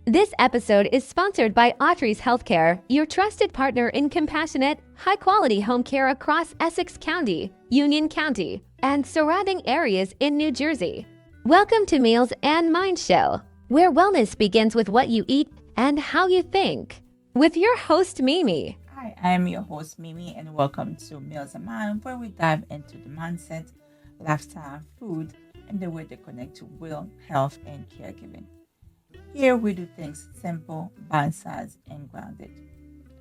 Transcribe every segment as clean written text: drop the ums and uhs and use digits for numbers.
This episode is sponsored by Autry's Healthcare, your trusted partner in compassionate, high-quality home care across Essex County, Union County, and surrounding areas in New Jersey. Welcome to Meals and Mind Show, where wellness begins with what you eat and how you think. With your host, Mimi. Hi, I am your host, Mimi, and welcome to Meals and Mind, where we dive into the mindset, lifestyle, food, and the way they connect to real health and caregiving. Here we do things simple, bite-sized, and grounded.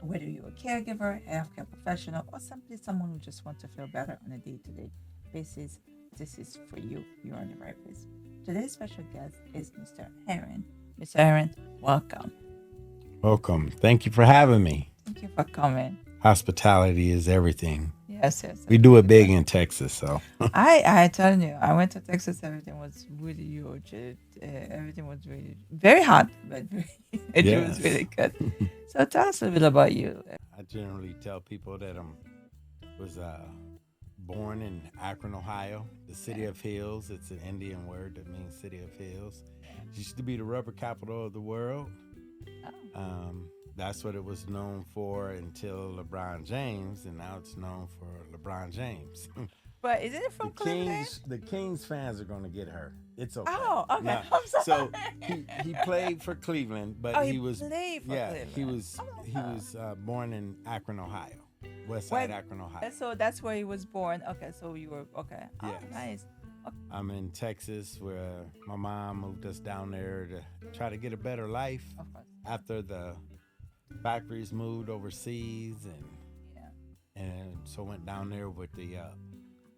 Whether you're a caregiver, healthcare professional, or simply someone who just wants to feel better on a day-to-day basis, this is for you. You're in the right place. Today's special guest is Mr. Aaron. Mr. Aaron, welcome. Welcome. Thank you for having me. Thank you for coming. Hospitality is everything. Yes. We do it big in Texas, so. I tell you, I went to Texas. Everything was really huge. Everything was really very hot, but it was really good. So tell us a little bit about you. I generally tell people that was born in Akron, Ohio, the city of hills. It's an Indian word that means city of hills. It used to be the rubber capital of the world. That's what it was known for until LeBron James, and now it's known for LeBron James. But isn't it from Cleveland? The Kings fans are going to get hurt. It's okay. Oh, okay. No. I'm sorry. So he played for Cleveland, but he was played for Cleveland. he was born in Akron, Ohio, West Side Akron, Ohio. So that's where he was born. Okay, so you were okay. Oh, Yes. nice. Okay. I'm in Texas, where my mom moved us down there to try to get a better life Of course. after the factories moved overseas, and so went down there with the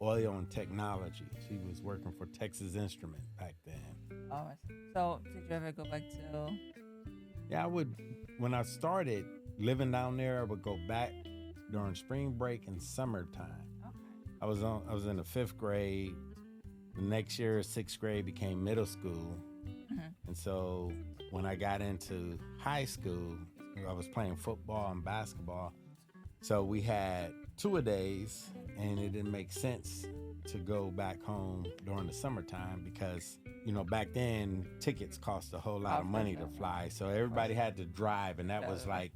oil and technology. She was working for Texas Instrument back then. All right. So did you ever go back to? Yeah, I would. When I started living down there, I would go back during spring break and summertime. Okay. I was in the 5th grade. The next year, 6th grade became middle school, and so when I got into high school, I was playing football and basketball. So we had 2-a-days, and it didn't make sense to go back home during the summertime because, back then tickets cost a whole lot of money to fly. So everybody had to drive, and that's like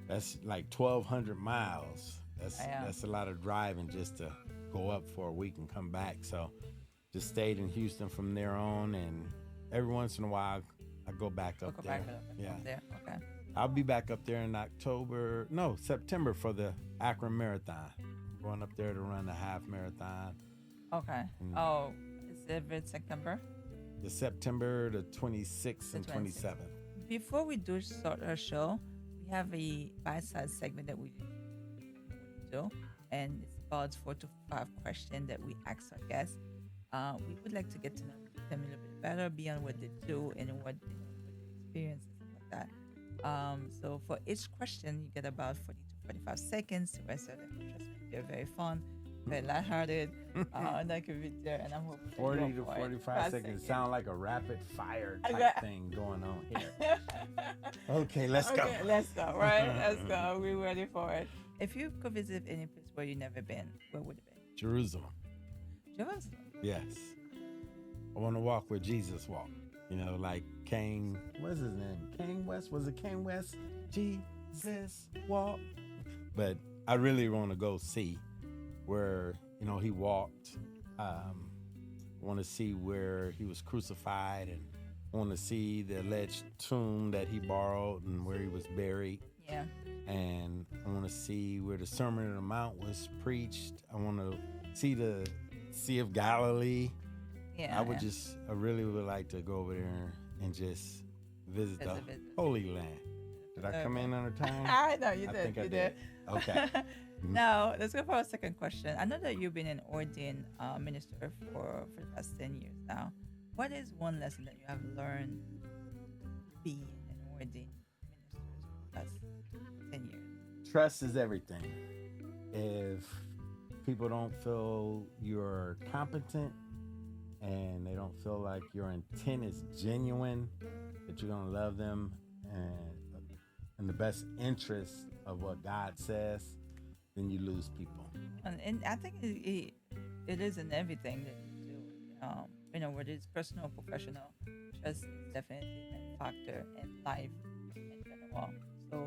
1,200 miles. That's a lot of driving just to go up for a week and come back. So just stayed in Houston from there on, and every once in a while I go back up there. Okay. I'll be back up there in September for the Akron Marathon. Going up there to run the half marathon. Okay. Oh, is it September? The September the 26th and 27th. Before we do start our show, we have a bite-sized segment that we do, and it's about 4 to 5 questions that we ask our guests. We would like to get to know them a little bit better beyond what they do and what they experience and stuff like that. So for each question, you get about 40 to 45 seconds to answer them. Trust me, they're very fun, very lighthearted, and that could be there. And I'm hoping 40 to 45 seconds sound like a rapid fire type thing going on here. Okay, let's go. Let's go. Right, let's go. We're ready for it. If you could visit any place where you've never been, where would it be? Jerusalem. Jerusalem. Yes. I want to walk where Jesus walked. Like King, what's his name? King West? Was it King West? Jesus walk. But I really want to go see where, he walked. I want to see where he was crucified, and I want to see the alleged tomb that he borrowed and where he was buried. Yeah. And I want to see where the Sermon on the Mount was preached. I want to see the Sea of Galilee. Yeah. I really would like to go over there and just visit the Holy Land. Did I come in under time? I know you I did. You did. Okay. Now, let's go for our second question. I know that you've been an ordained minister for the past 10 years now. What is one lesson that you have learned being an ordained minister for the past 10 years? Trust is everything. If people don't feel you're competent and they don't feel like your intent is genuine, that you're going to love them and in the best interest of what God says, then you lose people. And I think it is in everything that you do. Whether it's personal or professional, trust is definitely factor in life in general. So,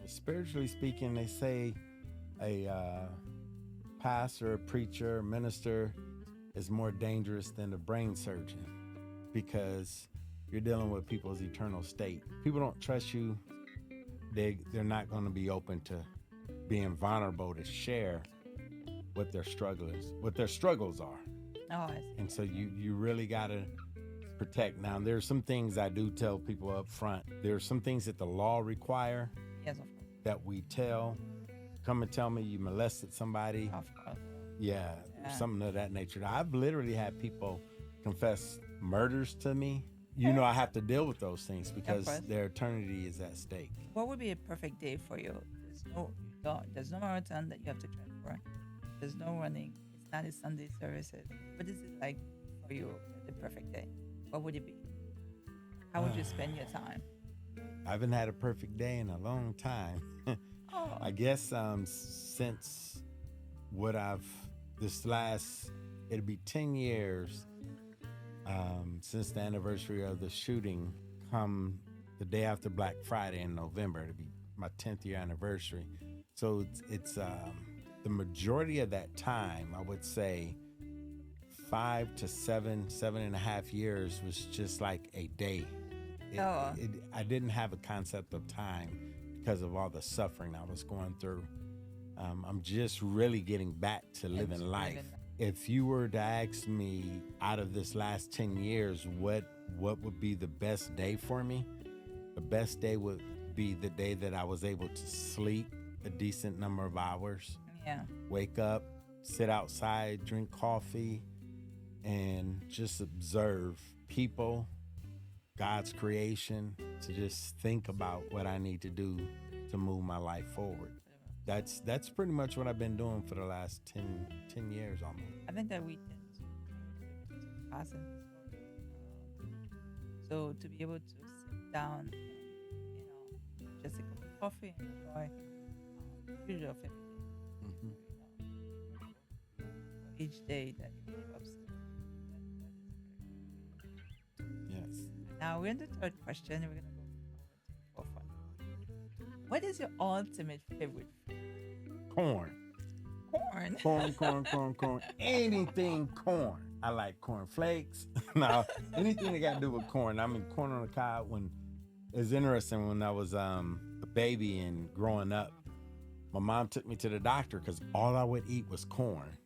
Spiritually speaking, they say a pastor, a preacher, a minister is more dangerous than a brain surgeon because you're dealing with people's eternal state. People don't trust you. They're not going to be open to being vulnerable to share what their struggles are. oh, I see. And so you really got to protect. Now, there's some things I do tell people up front. There are some things that the law require Yes, of course. that we come and tell me you molested somebody. Of course. Yeah, Yeah. something of that nature. I've literally had people confess murders to me. You know, I have to deal with those things because course. their eternity is at stake. What would be a perfect day for you? There's no marathon that you have to train for. There's no running. It's not a Sunday services. What is it like for you? The perfect day. What would it be? How would you spend your time? I haven't had a perfect day in a long time. Oh, I guess since it'll be 10 years since the anniversary of the shooting, come the day after Black Friday in November. It'll be my 10th year anniversary. So it's the majority of that time, I would say 5 to 7.5 years was just like a day. I didn't have a concept of time because of all the suffering I was going through. I'm just really getting back to living life. If you were to ask me out of this last 10 years, what would be the best day for me? The best day would be the day that I was able to sleep a decent number of hours, yeah. wake up, sit outside, drink coffee, and just observe people, God's creation, to just think about what I need to do to move my life forward. That's pretty much what I've been doing for the last 10 years almost. I think that we tend to pass in this world. So to be able to sit down and, just a cup of coffee and enjoy the beauty of everything. For each day that you wake up. Yes. Now we're in the third question. We're gonna go for fun. What is your ultimate favorite food? Corn. Corn. Anything corn. I like corn flakes. No, anything that got to do with corn. I mean, corn on the cob. It's interesting when I was a baby and growing up, my mom took me to the doctor because all I would eat was corn.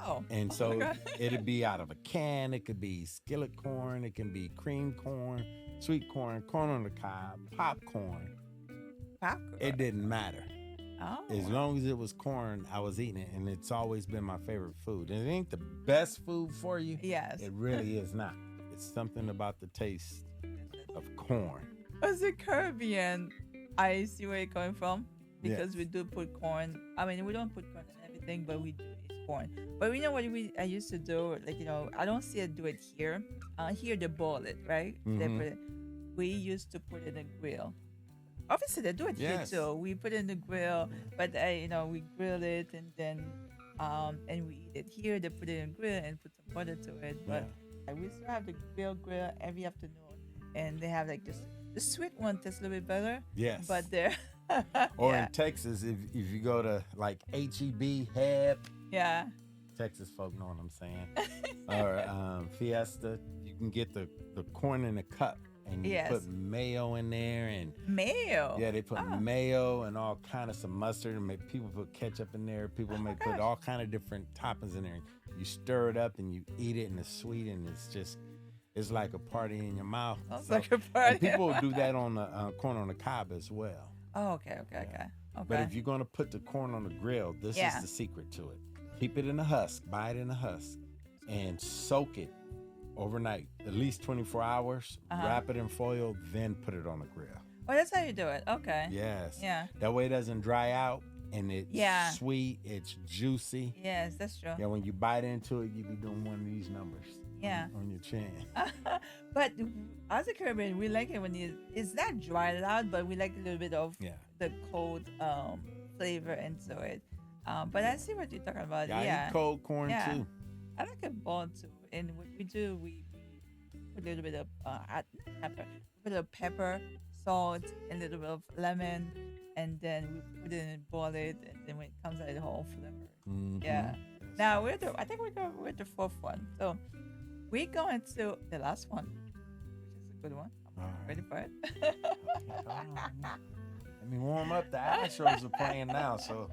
Oh. And my so God. it'd be out of a can. It could be skillet corn. It can be cream corn, sweet corn, corn on the cob, popcorn. Popcorn. It didn't matter. Oh. As long as it was corn, I was eating it, and it's always been my favorite food. And it ain't the best food for you. Yes. It really is not. It's something about the taste of corn. As a Caribbean, I see where you're coming from because Yes. we do put corn. I mean, we don't put corn in everything, but we do eat corn. But we know what I used to do. Like, I don't see it do it here. Here they boil it, right? They Mhm. put it. We used to put it in the grill. Obviously, they do it Yes. here too. We put it in the grill, but we grill it and then and we eat it here. They put it in the grill and put some butter to it. But we still have the grill every afternoon, and they have like this. The sweet one tastes a little bit better. Yes. But they're Or yeah. in Texas, if you go to like HEB, HEB, Yeah. Texas folk know what I'm saying, or Fiesta, you can get the corn in a cup. And you Yes. put mayo in there, and Mayo. yeah, they put Oh. mayo and all kind of some mustard, and people put ketchup in there. People may put gosh. all kind of different toppings in there. You stir it up and you eat it, and it's sweet, and it's like a party in your mouth. Sounds So- like a party. and people will do that on the corn on the cob as well. Oh, okay. But if you're gonna put the corn on the grill, this Yeah. is the secret to it. Keep it in the husk, buy it in the husk, and soak it overnight, at least 24 hours. Uh-huh. Wrap it in foil, then put it on the grill. Oh, that's how you do it. Okay. Yes. Yeah. That way it doesn't dry out, and it's Yeah. sweet, it's juicy. Yes, that's true. Yeah, when you bite into it, you be doing one of these numbers. Yeah. On your chin. But as a Caribbean, we like it when it's not dried out, but we like a little bit of Yeah. the cold flavor into it. But I see what you're talking about. Yeah, I Yeah. eat cold corn Yeah. too. I like it boiled too. And what we do, we put a little bit of pepper, put a little pepper, salt, and a little bit of lemon, and then we put it in and boil it, and then when it comes out, it's all flavored. Yeah. Now I think we're the fourth one. So we're going to the last one, which is a good one. I'm ready for it. Let me warm up. The Astros are playing now, so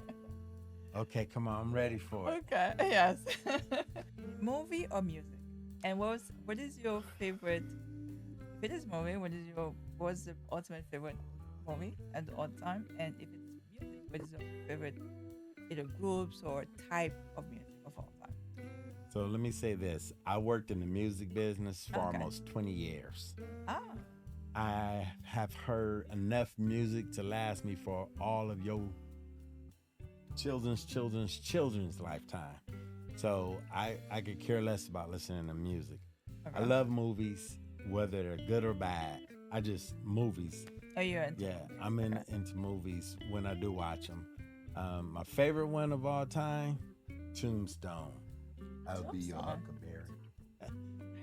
okay, come on, I'm ready for it. Okay, yes. Movie or music? And what is your favorite? If it is movie, what's the ultimate favorite movie at all time? And if it's music, what is your favorite either groups or type of music of all time? So let me say this. I worked in the music business for almost 20 years. Ah. I have heard enough music to last me for all of your children's lifetime. So I could care less about listening to music. Okay. I love movies, whether they're good or bad. Movies. Oh, you're into I'm into movies when I do watch them. My favorite one of all time, Tombstone. I'll be your Huckleberry.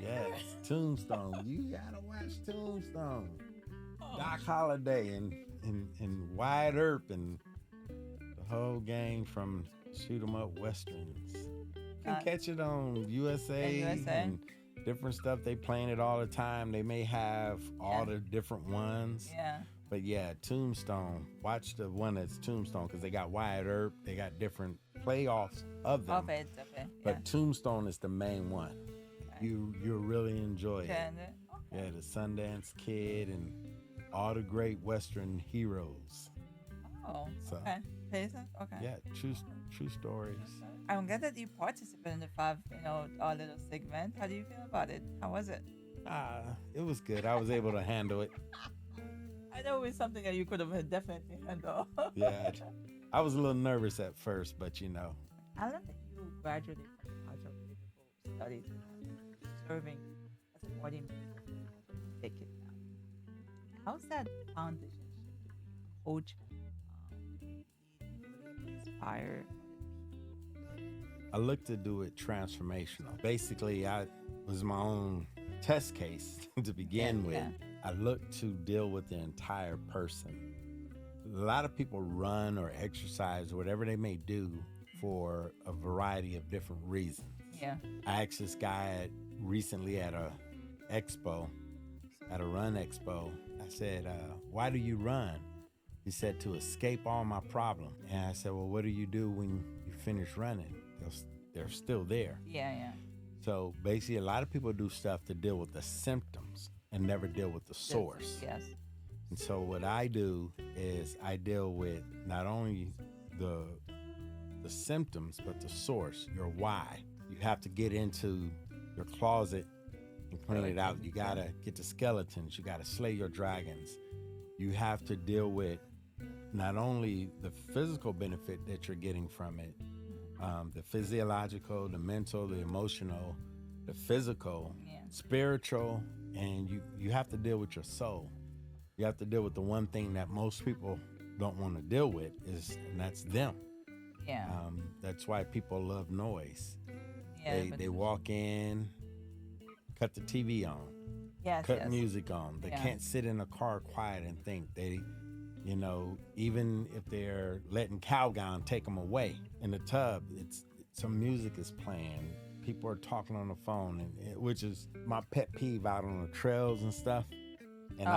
Yes, Tombstone. You gotta watch Tombstone. Doc Holliday and Wyatt Earp and the whole gang from Shoot 'em Up Westerns. You can catch it on USA and different stuff. They playing it all the time. They may have all the different ones. Yeah. But yeah, Tombstone. Watch the one that's Tombstone because they got Wyatt Earp. They got different playoffs of them. Okay. But Tombstone is the main one. You'll really enjoy it. Okay. Yeah, the Sundance Kid and all the great Western heroes. Oh, so, okay. Okay. Yeah, true stories. I'm glad that you participated in the our little segment. How do you feel about it? How was it? It was good. I was able to handle it. I know it was something that you could have definitely handled. Yeah, I was a little nervous at first, but I love that you graduated from College of Political Studies and serving as an ordained ticket now. How's that foundation coach inspire? I look to do it transformational. Basically, I was my own test case to begin with. I look to deal with the entire person. A lot of people run or exercise, whatever they may do, for a variety of different reasons. Yeah. I asked this guy recently at a run expo. I said, why do you run? He said, to escape all my problems. And I said, well, what do you do when you finish running? They're still there. Yeah. So basically, a lot of people do stuff to deal with the symptoms and never deal with the source. Yes. And so what I do is I deal with not only the symptoms, but the source, your why. You have to get into your closet and clean it out. You got to get the skeletons. You got to slay your dragons. You have to deal with not only the physical benefit that you're getting from it, the physiological, the mental, the emotional, the physical, spiritual, and you have to deal with your soul. You have to deal with the one thing that most people don't want to deal with and that's them. Yeah. That's why people love noise. Yeah. They walk in, cut the TV on, cut music on. They can't sit in a car quiet and think. They, even if they're letting Calgon take them away in the tub, some music is playing. People are talking on the phone, which is my pet peeve out on the trails and stuff. And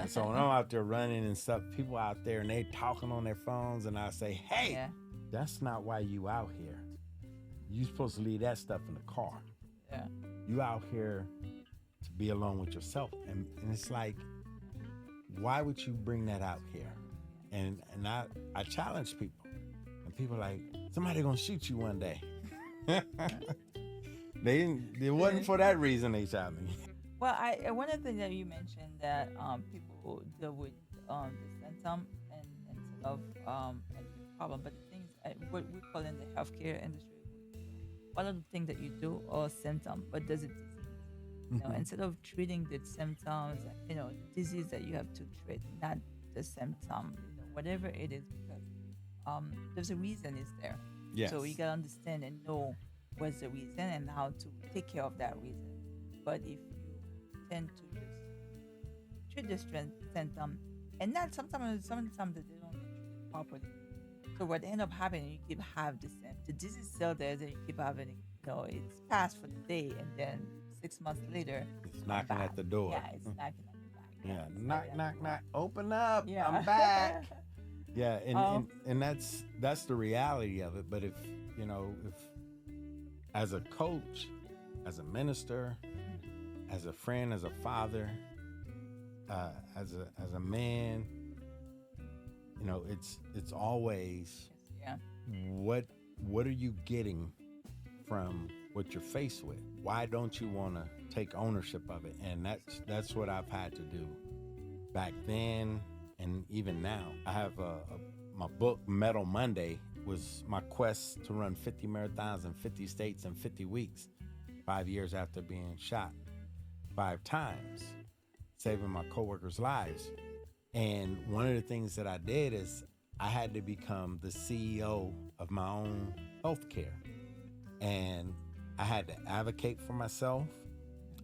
so when I'm out there running and stuff, people out there and they talking on their phones, and I say, hey, that's not why you out here. You supposed to leave that stuff in the car. Yeah. You out here to be alone with yourself. And it's like, why would you bring that out here? And I challenge people. And people are like, somebody gonna shoot you one day. It wasn't for that reason they shot me. Well, one of the things that you mentioned that people deal with the symptom and instead of the problem, but the things what we call in the healthcare industry, one of the things that you do are symptom, but does it disease? Instead of treating the symptoms, disease that you have to treat, not the symptom, whatever it is, because there's a reason it's there. Yes. So you gotta understand and know what's the reason and how to take care of that reason. But if you tend to just treat the symptom, and not sometimes they don't treat properly. So what end up happening, you keep having the same. The disease is still there, then you keep having it. It's passed for the day, and then 6 months later, It's knocking at the door. Yeah, it's knocking at the back. Yeah, So, knock, knock, knock. Open up. Yeah. I'm back. Yeah, Um, and that's the reality of it. But if as a coach, as a minister, as a friend, as a father, as a man, it's always Yeah. what are you getting from what you're faced with? Why don't you want to take ownership of it? And that's what I've had to do back then and even now. I have my book Medal Monday was my quest to run 50 marathons in 50 states in 50 weeks, 5 years after being shot 5 times, saving my coworkers' lives. And one of the things that I did is I had to become the CEO of my own healthcare. And I had to advocate for myself.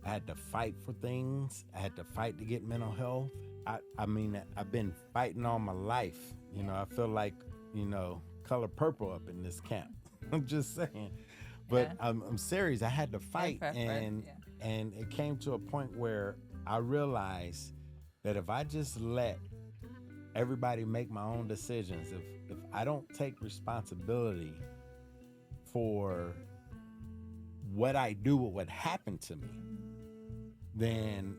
I had to fight for things. I had to fight to get mental health. I mean, I've been fighting all my life. I feel like, color purple up in this camp. I'm just saying. But Yeah. I'm serious. I had to fight. fair, and yeah. and it came to a point where I realized that if I just let everybody make my own decisions, if I don't take responsibility for what I do with what happened to me, then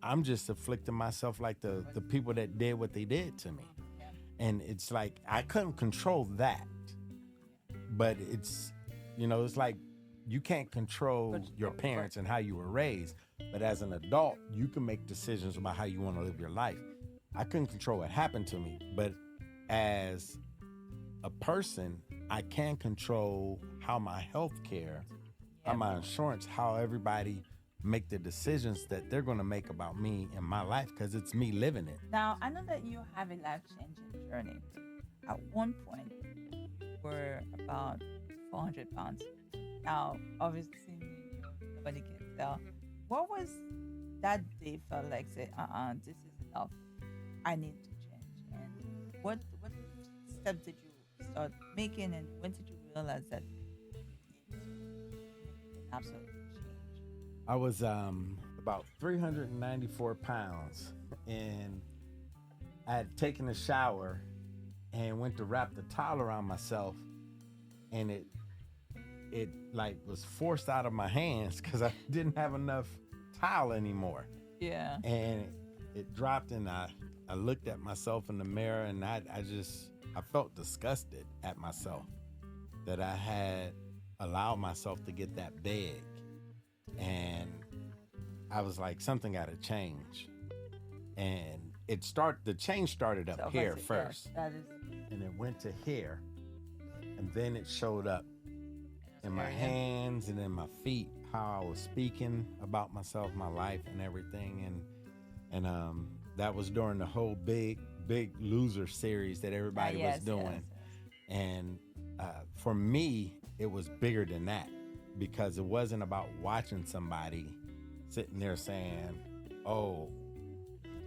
I'm just afflicting myself like the people that did what they did to me. And it's like I couldn't control that. But it's like you can't control your parents and how you were raised. But as an adult, you can make decisions about how you want to live your life. I couldn't control what happened to me, but as a person, I can control how my health care, how my insurance, how everybody make the decisions that they're going to make about me and my life, because it's me living it. Now, I know that you have a life-changing journey. At one point, you were about 400 pounds. Now, obviously, nobody can tell. What was that day felt like? Say, this is enough. I need to change. And what steps did you start making, and when did you realize that you need to make an absolute change? I was about 394 pounds, and I had taken a shower and went to wrap the towel around myself, and it like was forced out of my hands because I didn't have enough towel anymore. Yeah. And it dropped, and I looked at myself in the mirror, and I felt disgusted at myself that I had allowed myself to get that big. And I was like, something got to change. And the change started up here first. Yes, that is. And it went to here. And then it showed up in my hands and in my feet, how I was speaking about myself, my life, and everything. And that was during the whole big loser series that everybody was doing. Yes. And for me, it was bigger than that, because it wasn't about watching somebody sitting there saying, oh,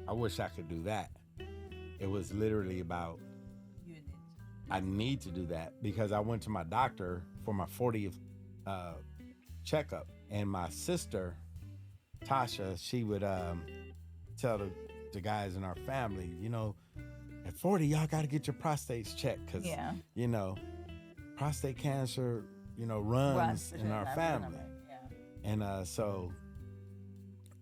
I wish I could do that. It was literally about, I need to do that, because I went to my doctor for my 40th checkup, and my sister, Tasha, she would tell the guys in our family, at 40, y'all got to get your prostates checked, because, prostate cancer, runs in our family. Yeah. And so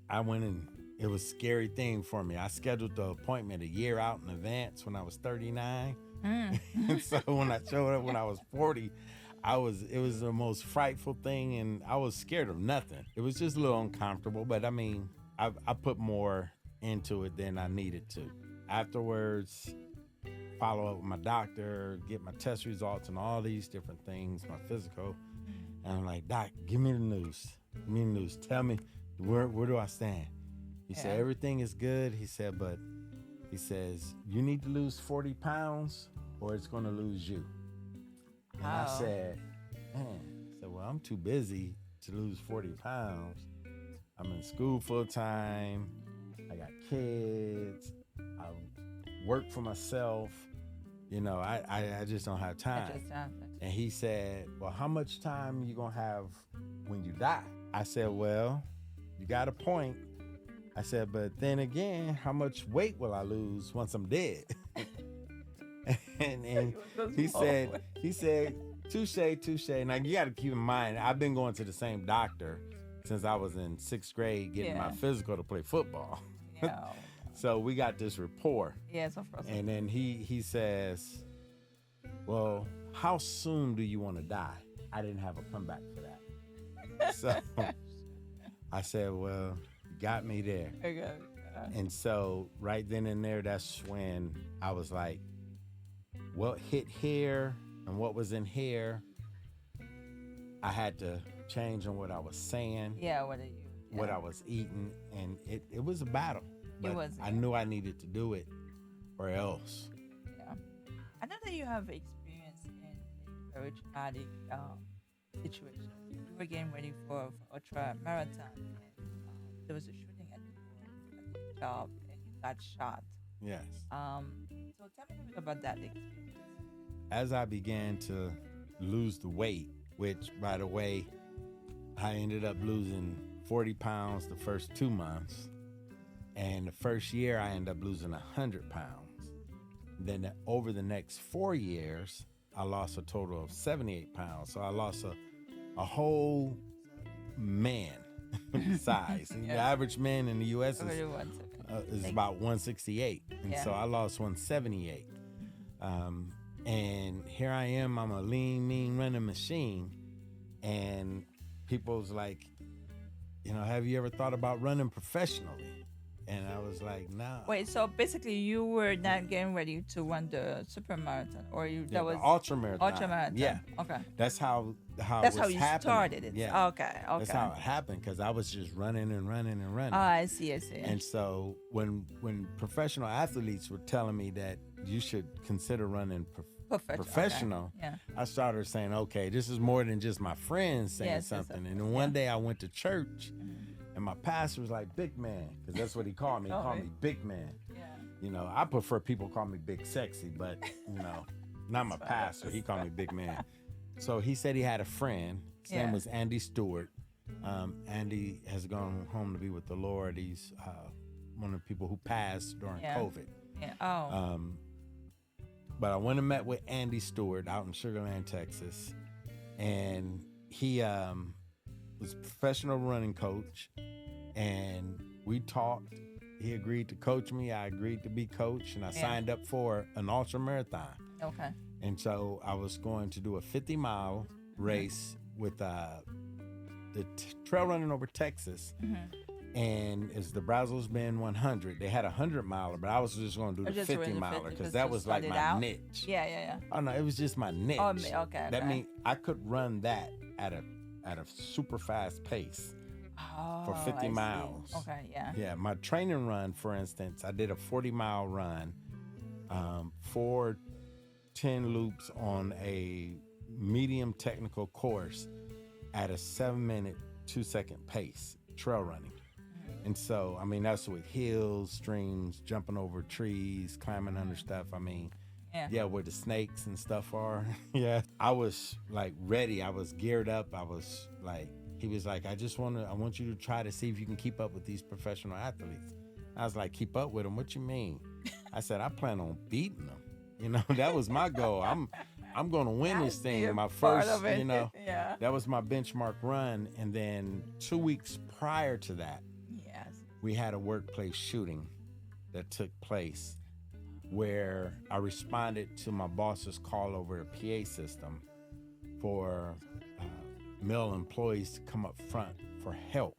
I went, and it was a scary thing for me. I scheduled the appointment a year out in advance when I was 39. And so when I showed up when I was 40, it was the most frightful thing, and I was scared of nothing. It was just a little uncomfortable, but I mean, I put more into it than I needed to. Afterwards, follow up with my doctor, get my test results and all these different things, my physical. And I'm like, Doc, give me the news. Give me the news. Tell me, where do I stand? He said, everything is good. He said, but he says, you need to lose 40 pounds or it's going to lose you. And I said, well, I'm too busy to lose 40 pounds. I'm in school full time. I got kids. I work for myself. You know, I just don't have time. And he said, well, how much time you gonna have when you die? I said, well, you got a point. I said, but then again, how much weight will I lose once I'm dead? and he said, touche. Now you got to keep in mind, I've been going to the same doctor since I was in 6th grade getting my physical to play football. Yeah. So we got this rapport. Yes, of course. And then he says, well, how soon do you want to die? I didn't have a comeback for that. So I said, well, you got me there. Okay. And so right then and there, that's when I was like, what hit here and what was in here, I had to change on what I was saying. Yeah, what I was eating, and it was a battle. But it was. I knew I needed to do it, or else. Yeah, I know that you have experience in a very traumatic situation. You were getting ready for ultra marathon, and there was a shooting at your job, and you got shot. Yes. So tell me a bit about that experience. As I began to lose the weight, which, by the way, I ended up losing 40 pounds the first 2 months. And the first year, I ended up losing 100 pounds. Then over the next 4 years, I lost a total of 78 pounds. So I lost a whole man size. The average man in the U.S. is about 168. And so I lost 178. And here I am, I'm a lean, mean running machine. And people's like, you know, have you ever thought about running professionally? And I was like, no. Wait, so basically you were not getting ready to run the super marathon, or that was ultramarathon. Ultramarathon. Yeah. Okay. That's how that's it how was you happening. started it. Yeah. Okay. That's how it happened, because I was just running and running and running. Oh, I see. And so when professional athletes were telling me that you should consider running professional, okay. I started saying, okay, this is more than just my friends saying something. And then one day I went to church, and my pastor was like, big man, because that's what he called me. He called me big man. Yeah. You know, I prefer people call me big sexy, but, you know, not my pastor. He called me big man. So he said he had a friend. His name was Andy Stewart. Andy has gone home to be with the Lord. He's one of the people who passed during COVID. Yeah. Oh. But I went and met with Andy Stewart out in Sugar Land, Texas. And he was a professional running coach. And we talked. He agreed to coach me. I agreed to be coached. And I signed up for an ultra marathon. Okay. And so I was going to do a 50-mile race with the trail running over Texas. And it's the Brazos Bend 100. They had a 100-miler, but I was just going to do the 50-miler because that was like my niche. Yeah. Oh no, it was just my niche. Oh, okay. That means I could run that at a super fast pace for 50 miles. Okay, yeah. Yeah, my training run, for instance, I did a 40-mile run, 4 10 loops on a medium technical course at a 7-minute, 2-second pace, trail running. And so, I mean, that's with hills, streams, jumping over trees, climbing under stuff. I mean, where the snakes and stuff are. I was like ready. I was geared up. I was like, he was like, I want you to try to see if you can keep up with these professional athletes. I was like, keep up with them? What you mean? I said, I plan on beating them. You know, that was my goal. I'm going to win this thing. My first, you know, that was my benchmark run. And then 2 weeks prior to that, we had a workplace shooting that took place where I responded to my boss's call over a PA system for male employees to come up front for help.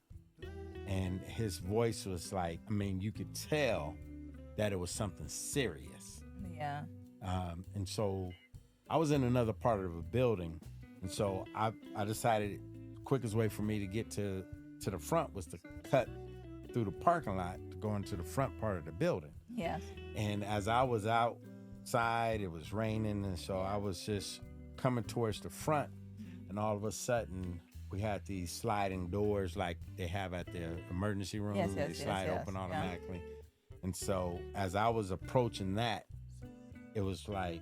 And his voice was like, I mean, you could tell that it was something serious. Yeah. And so I was in another part of a building. And so I decided the quickest way for me to get to the front was to cut through the parking lot to go into the front part of the building. Yes. And as I was outside, it was raining, and so I was just coming towards the front, and all of a sudden we had these sliding doors like they have at the emergency room. They slide open automatically. And so as I was approaching that, it was like,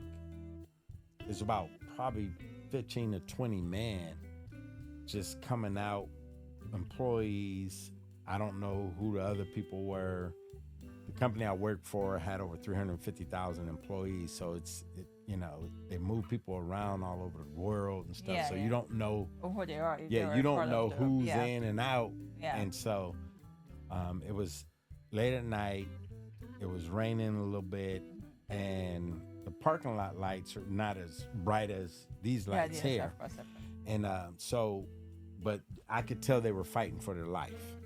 it's about probably 15 to 20 men just coming out, employees. I don't know who the other people were. The company I worked for had over 350,000 employees. So they move people around all over the world and stuff. So you don't know who they are. You don't know who's in and out. And so it was late at night. It was raining a little bit, and the parking lot lights are not as bright as these lights here. And but I could tell they were fighting for their life.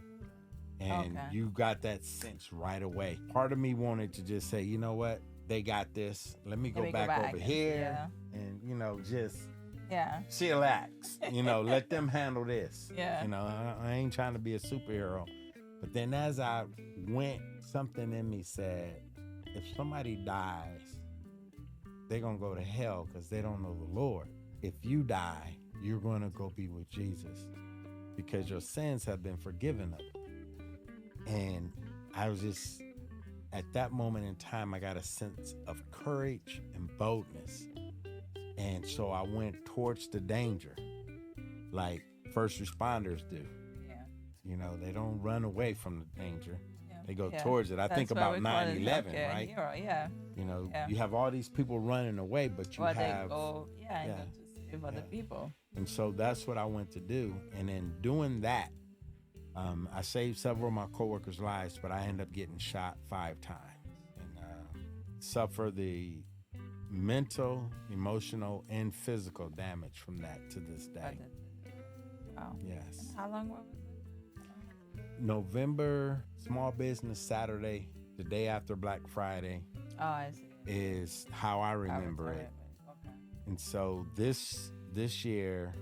And you got that sense right away. Part of me wanted to just say, you know what? They got this. Let me go back over here and, just chillax. Let them handle this. I ain't trying to be a superhero. But then as I went, something in me said, if somebody dies, they're going to go to hell because they don't know the Lord. If you die, you're going to go be with Jesus because your sins have been forgiven of. And I was just, at that moment in time, I got a sense of courage and boldness. And so I went towards the danger like first responders do. They don't run away from the danger. They go towards it. I think about 9/11, right? You have all these people running away, but you have... They go, to save other people. And so that's what I went to do. And in doing that, I saved several of my coworkers' lives, but I ended up getting shot 5 times and suffer the mental, emotional, and physical damage from that to this day. Wow. Yes. And how long was it? November, Small Business Saturday, the day after Black Friday. Oh, I see. Is how I remember it. Okay. And so this year,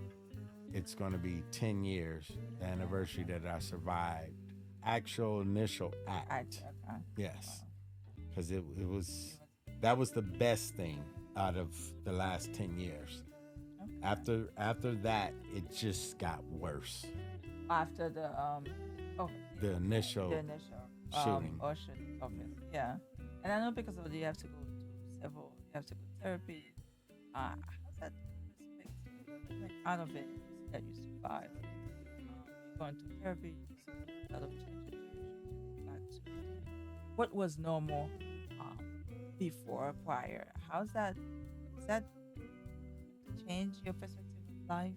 it's going to be 10 years, the anniversary that I survived. Actual initial act. Okay. Yes. Because that was the best thing out of the last 10 years. Okay. After that, it just got worse. After the initial shooting. Okay. Yeah. And I know because of you have to go to therapy. How's that perspective? Out of it, that you survive. Going to therapy, a lot of changes. What was normal before, prior? Does that change your perspective of life?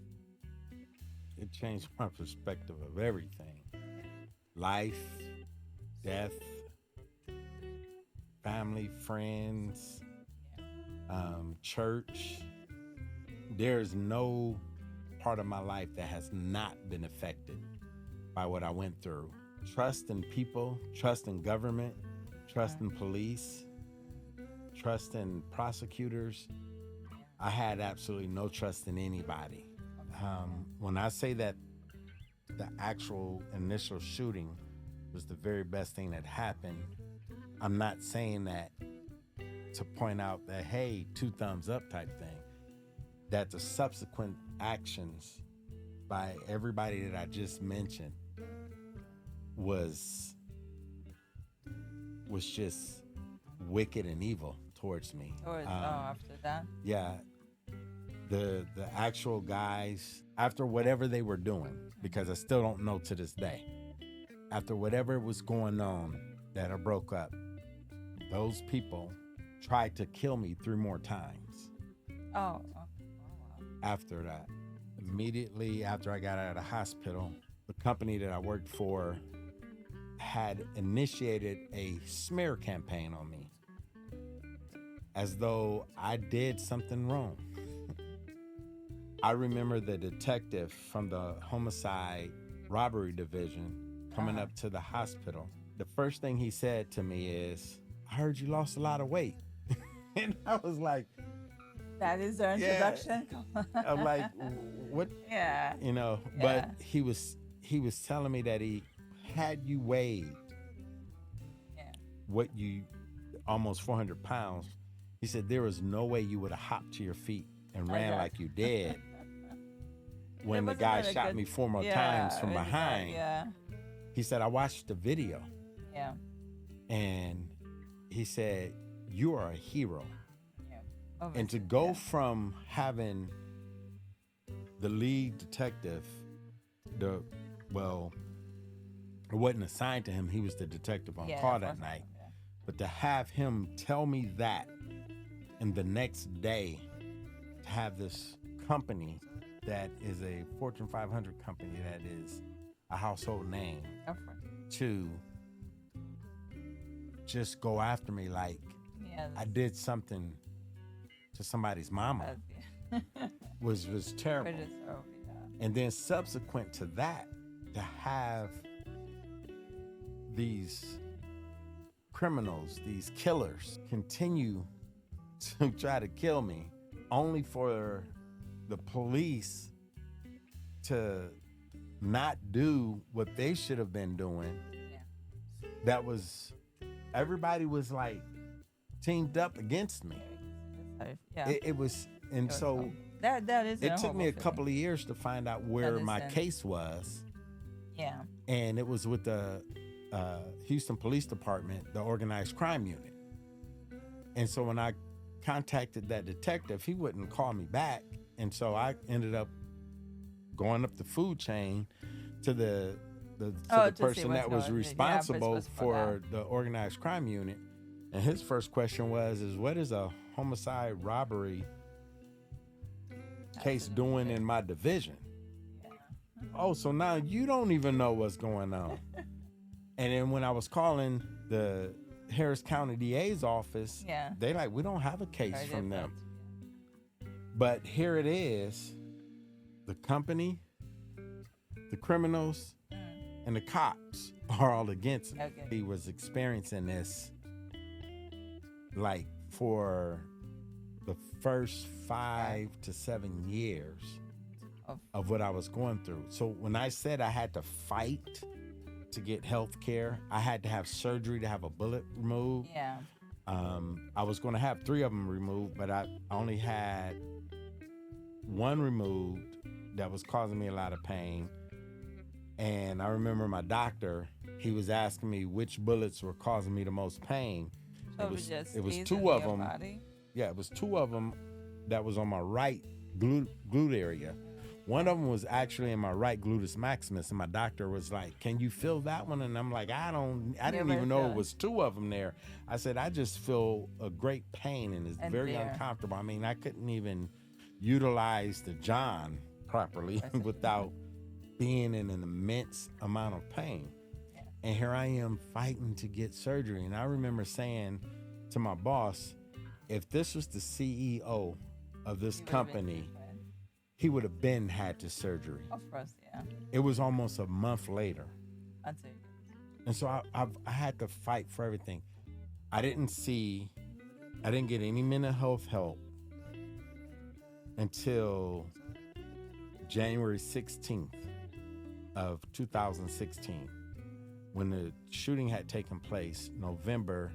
It changed my perspective of everything. Life, death, family, friends, church. There's no part of my life that has not been affected by what I went through. Trust in people, trust in government, trust in police, trust in prosecutors. I had absolutely no trust in anybody. When I say that the actual initial shooting was the very best thing that happened, I'm not saying that to point out that, hey, 2 thumbs up type thing. That the subsequent actions by everybody that I just mentioned was just wicked and evil towards me. After that? Yeah. The actual guys, after whatever they were doing, because I still don't know to this day, after whatever was going on that I broke up, those people tried to kill me 3 more times. Oh. After that, immediately after I got out of the hospital, the company that I worked for had initiated a smear campaign on me as though I did something wrong. I remember the detective from the homicide robbery division coming up to the hospital. The first thing he said to me is, I heard you lost a lot of weight. And I was like, that is their introduction? I'm like, what? Yeah. But he was telling me that he had you weighed what you, almost 400 pounds. He said there was no way you would have hopped to your feet and ran like you did. when the wasn't guy that a shot good- me 4 more yeah, times from really bad, behind. Yeah. He said, I watched the video, Yeah. and he said, you are a hero. Yeah. And to Obviously, go yeah. from having the lead detective, it wasn't assigned to him, he was the detective on Yeah, call of that course, night. yeah. But to have him tell me that, and the next day to have this company that is a Fortune 500 company that is a household name, Of course. to just go after me like Yeah. I did something to somebody's mama was terrible. Pretty so, yeah. And then subsequent to that, to have these criminals, these killers, continue to try to kill me, only for the police to not do what they should have been doing. Yeah. That was, everybody was like teamed up against me. Yeah. It was, and so that is. it took me a couple of years to find out where my Understand. case was. Yeah. And it was with the Houston Police Department, the organized crime unit. And so when I contacted that detective, he wouldn't call me back. And so I ended up going up the food chain to the person that was responsible for the organized crime unit. And his first question was, what is a homicide robbery case doing in my division? Oh, so now you don't even know what's going on. And then when I was calling the Harris County DA's office, they like, we don't have a case from them. But here it is, the company, the criminals, and the cops are all against me. Okay. He was experiencing this like for the first 5 to 7 years of what I was going through. So when I said I had to fight to get health care, I had to have surgery to have a bullet removed. Yeah. I was going to have 3 of them removed, but I only had 1 removed that was causing me a lot of pain. And I remember my doctor, he was asking me which bullets were causing me the most pain. So it was 2 of them. Body? Yeah, it was 2 of them that was on my right glute area. One of them was actually in my right gluteus maximus, and my doctor was like, "Can you feel that one?" And I'm like, I didn't even know it was 2 of them there. I said, I just feel a great pain, and it's very uncomfortable. I mean, I couldn't even utilize the John properly without being in an immense amount of pain. Yeah. And here I am fighting to get surgery. And I remember saying to my boss, if this was the CEO of this company, he would have been had to surgery. Of course, yeah. It was almost a month later. That's it. And so I had to fight for everything. I didn't get any mental health help until January 16th of 2016, when the shooting had taken place November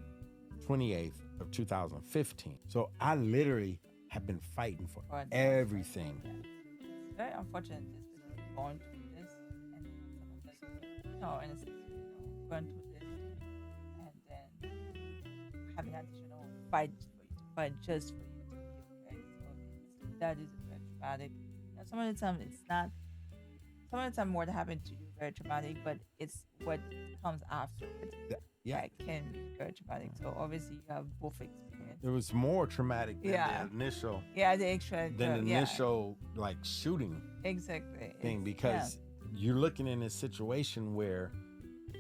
28th of 2015. So I literally have been fighting for everything. It's very unfortunate, especially going through this and someone just, in a sense, going through this and then having that, fight just for you to be okay. So that is very traumatic. Some of the time it's not. Some of the time what happened to you very traumatic, but it's what comes afterwards. Yeah, that can be very traumatic. So obviously you have both experiences. it was more traumatic than the initial. Yeah, the extra. Than the initial like shooting. Exactly. Thing, because you're looking in a situation where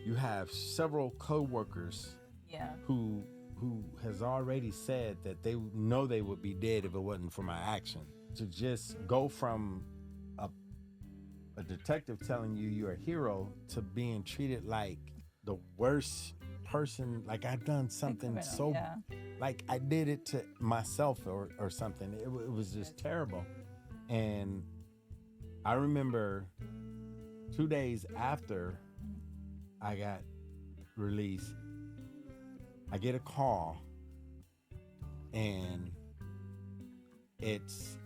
you have several co-workers. Yeah. Who has already said that they know they would be dead if it wasn't for my action. To just go from a detective telling you you're a hero to being treated like the worst person, like I've done something like I did it to myself or something. It was just terrible. And I remember 2 days after I got released, I get a call, and it's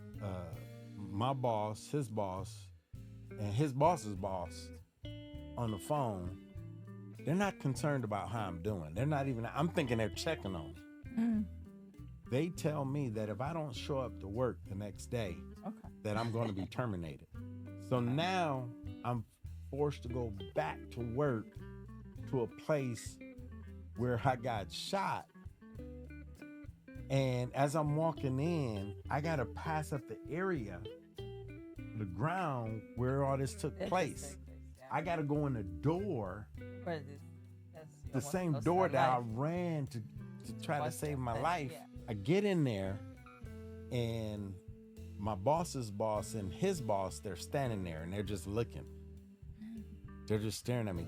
my boss, his boss, and his boss's boss on the phone, they're not concerned about how I'm doing. They're not even, I'm thinking they're checking on me. They tell me that if I don't show up to work the next day, that I'm going to be terminated. So now I'm forced to go back to work to a place where I got shot. And as I'm walking in, I got to pass up the area, the ground where all this took place. I got to go in the door, the same door that I ran to try to save my life. I get in there, and my boss's boss and his boss, they're standing there and they're just looking. They're just staring at me.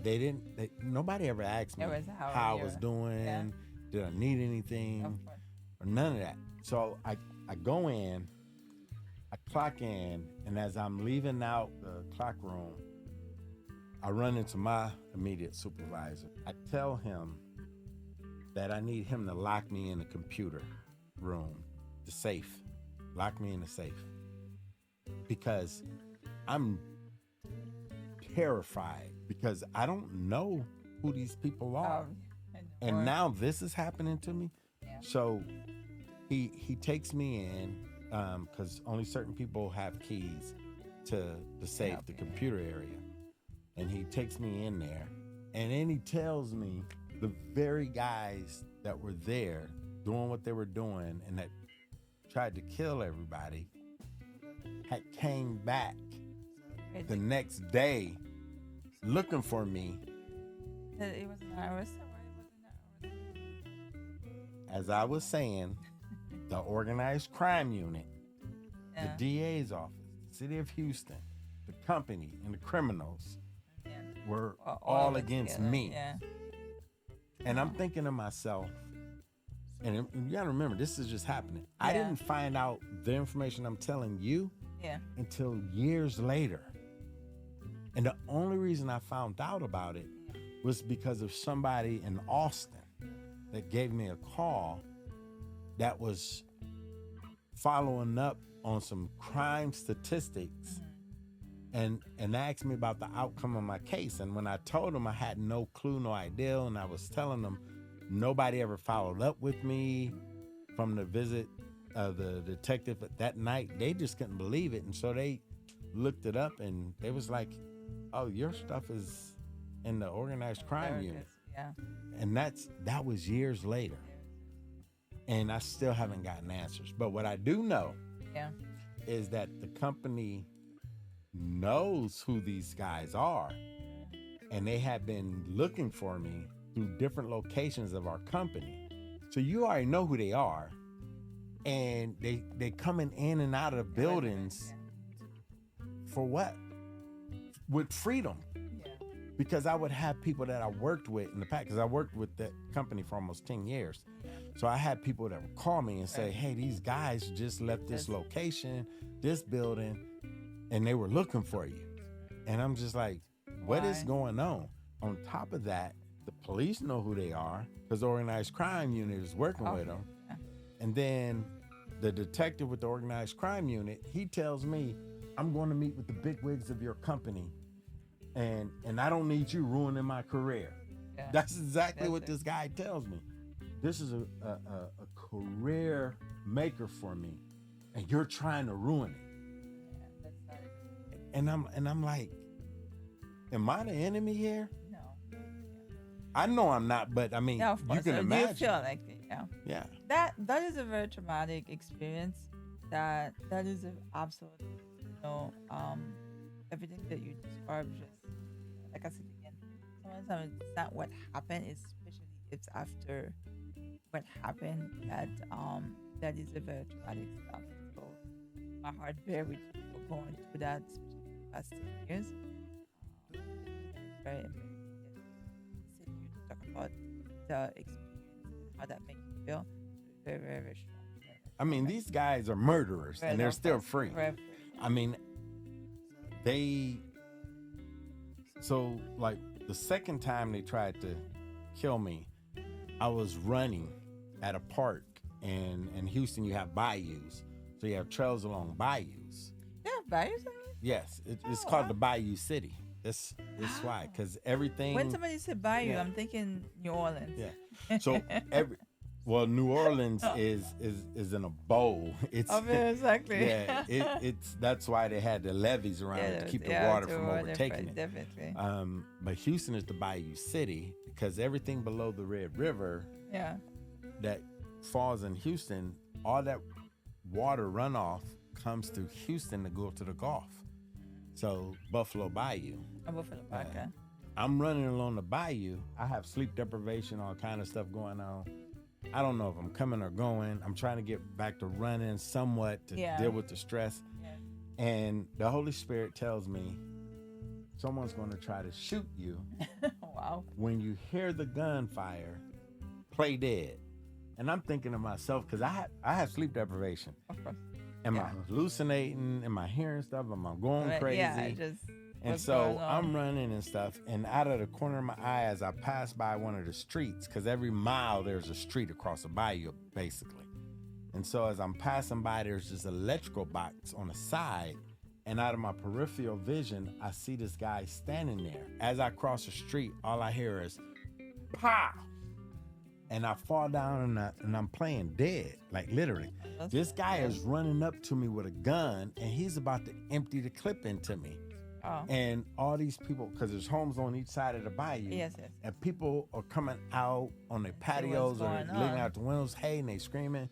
Nobody ever asked me how I was doing, did I need anything, or none of that. So I go in, I clock in, and as I'm leaving out the clock room, I run into my immediate supervisor. I tell him that I need him to lock me in the computer room, the safe. Lock me in the safe. Because I'm terrified, because I don't know who these people are. And now this is happening to me. So he takes me in, because only certain people have keys to the safe, the computer area. And he takes me in there, and then he tells me the very guys that were there doing what they were doing and that tried to kill everybody had came back the next day looking for me. It was an hours. As I was saying, the organized crime unit, the DA's office, the city of Houston, the company, and the criminals were all against me. And I'm thinking to myself, and you gotta remember, this is just happening. I didn't find out the information I'm telling you until years later. And the only reason I found out about it was because of somebody in Austin that gave me a call that was following up on some crime statistics and asked me about the outcome of my case. And when I told them I had no clue, no idea, and I was telling them nobody ever followed up with me from the visit of the detective that night, they just couldn't believe it. And so they looked it up, and they was like, oh, your stuff is in the organized crime unit. And that was years later. And I still haven't gotten answers. But what I do know is that the company knows who these guys are, and they have been looking for me through different locations of our company. So you already know who they are, and they coming in and out of buildings for what? With freedom. Because I would have people that I worked with in the past, because I worked with that company for almost 10 years. So I had people that would call me and say, hey, these guys just left this location, this building, and they were looking for you. And I'm just like, what is going on? On top of that, the police know who they are because the organized crime unit is working with them. And then the detective with the organized crime unit, he tells me, I'm going to meet with the bigwigs of your company, and I don't need you ruining my career. That's exactly what this guy tells me. This is a career maker for me, and you're trying to ruin it. And I'm like, am I the enemy here? No. I know I'm not, but I mean, you can imagine. You feel like it, yeah. That is a very traumatic experience. That is absolutely, everything that you described. Just like I said again, sometimes it's not what happened, especially it's after what happened that is a very traumatic stuff. So my heart bear with you for going through that, especially the past 10 years. It's very amazing that you to talk about the experience and how that makes you feel. Very, very, very strong. I mean, these guys are murderers, and they're still free. I mean, so like the second time they tried to kill me, I was running at a park, and in Houston you have bayous. So you have trails along bayous. Yeah, bayous. Yes, it's Oh, called wow. the Bayou City. That's why, because everything. When somebody said Bayou, Yeah. I'm thinking New Orleans. Yeah. So New Orleans is in a bowl. It's Oh, yeah, exactly. yeah. It's that's why they had the levees around it to keep the water from overtaking it. Definitely. But Houston is the Bayou City because everything below the Red River Yeah. that falls in Houston, all that water runoff comes through Houston to go to the Gulf. So Buffalo Bayou. I'm for the podcast. I'm running along the bayou. I have sleep deprivation, all kind of stuff going on. I don't know if I'm coming or going. I'm trying to get back to running somewhat to deal with the stress. Yeah. And the Holy Spirit tells me someone's going to try to shoot you. Wow. When you hear the gunfire, play dead. And I'm thinking to myself, because I have sleep deprivation. Of course. Am I hallucinating? Am I hearing stuff? Am I going crazy? Yeah, and so I'm running and stuff, and out of the corner of my eye, as I pass by one of the streets, because every mile there's a street across the bayou, basically. And so as I'm passing by, there's this electrical box on the side, and out of my peripheral vision, I see this guy standing there. As I cross the street, all I hear is, pow! And I fall down and I'm playing dead, like literally. This guy is running up to me with a gun, and he's about to empty the clip into me. Oh. And all these people, because there's homes on each side of the bayou. Yes. And people are coming out on their patios or leaning out the windows, hey, and they screaming.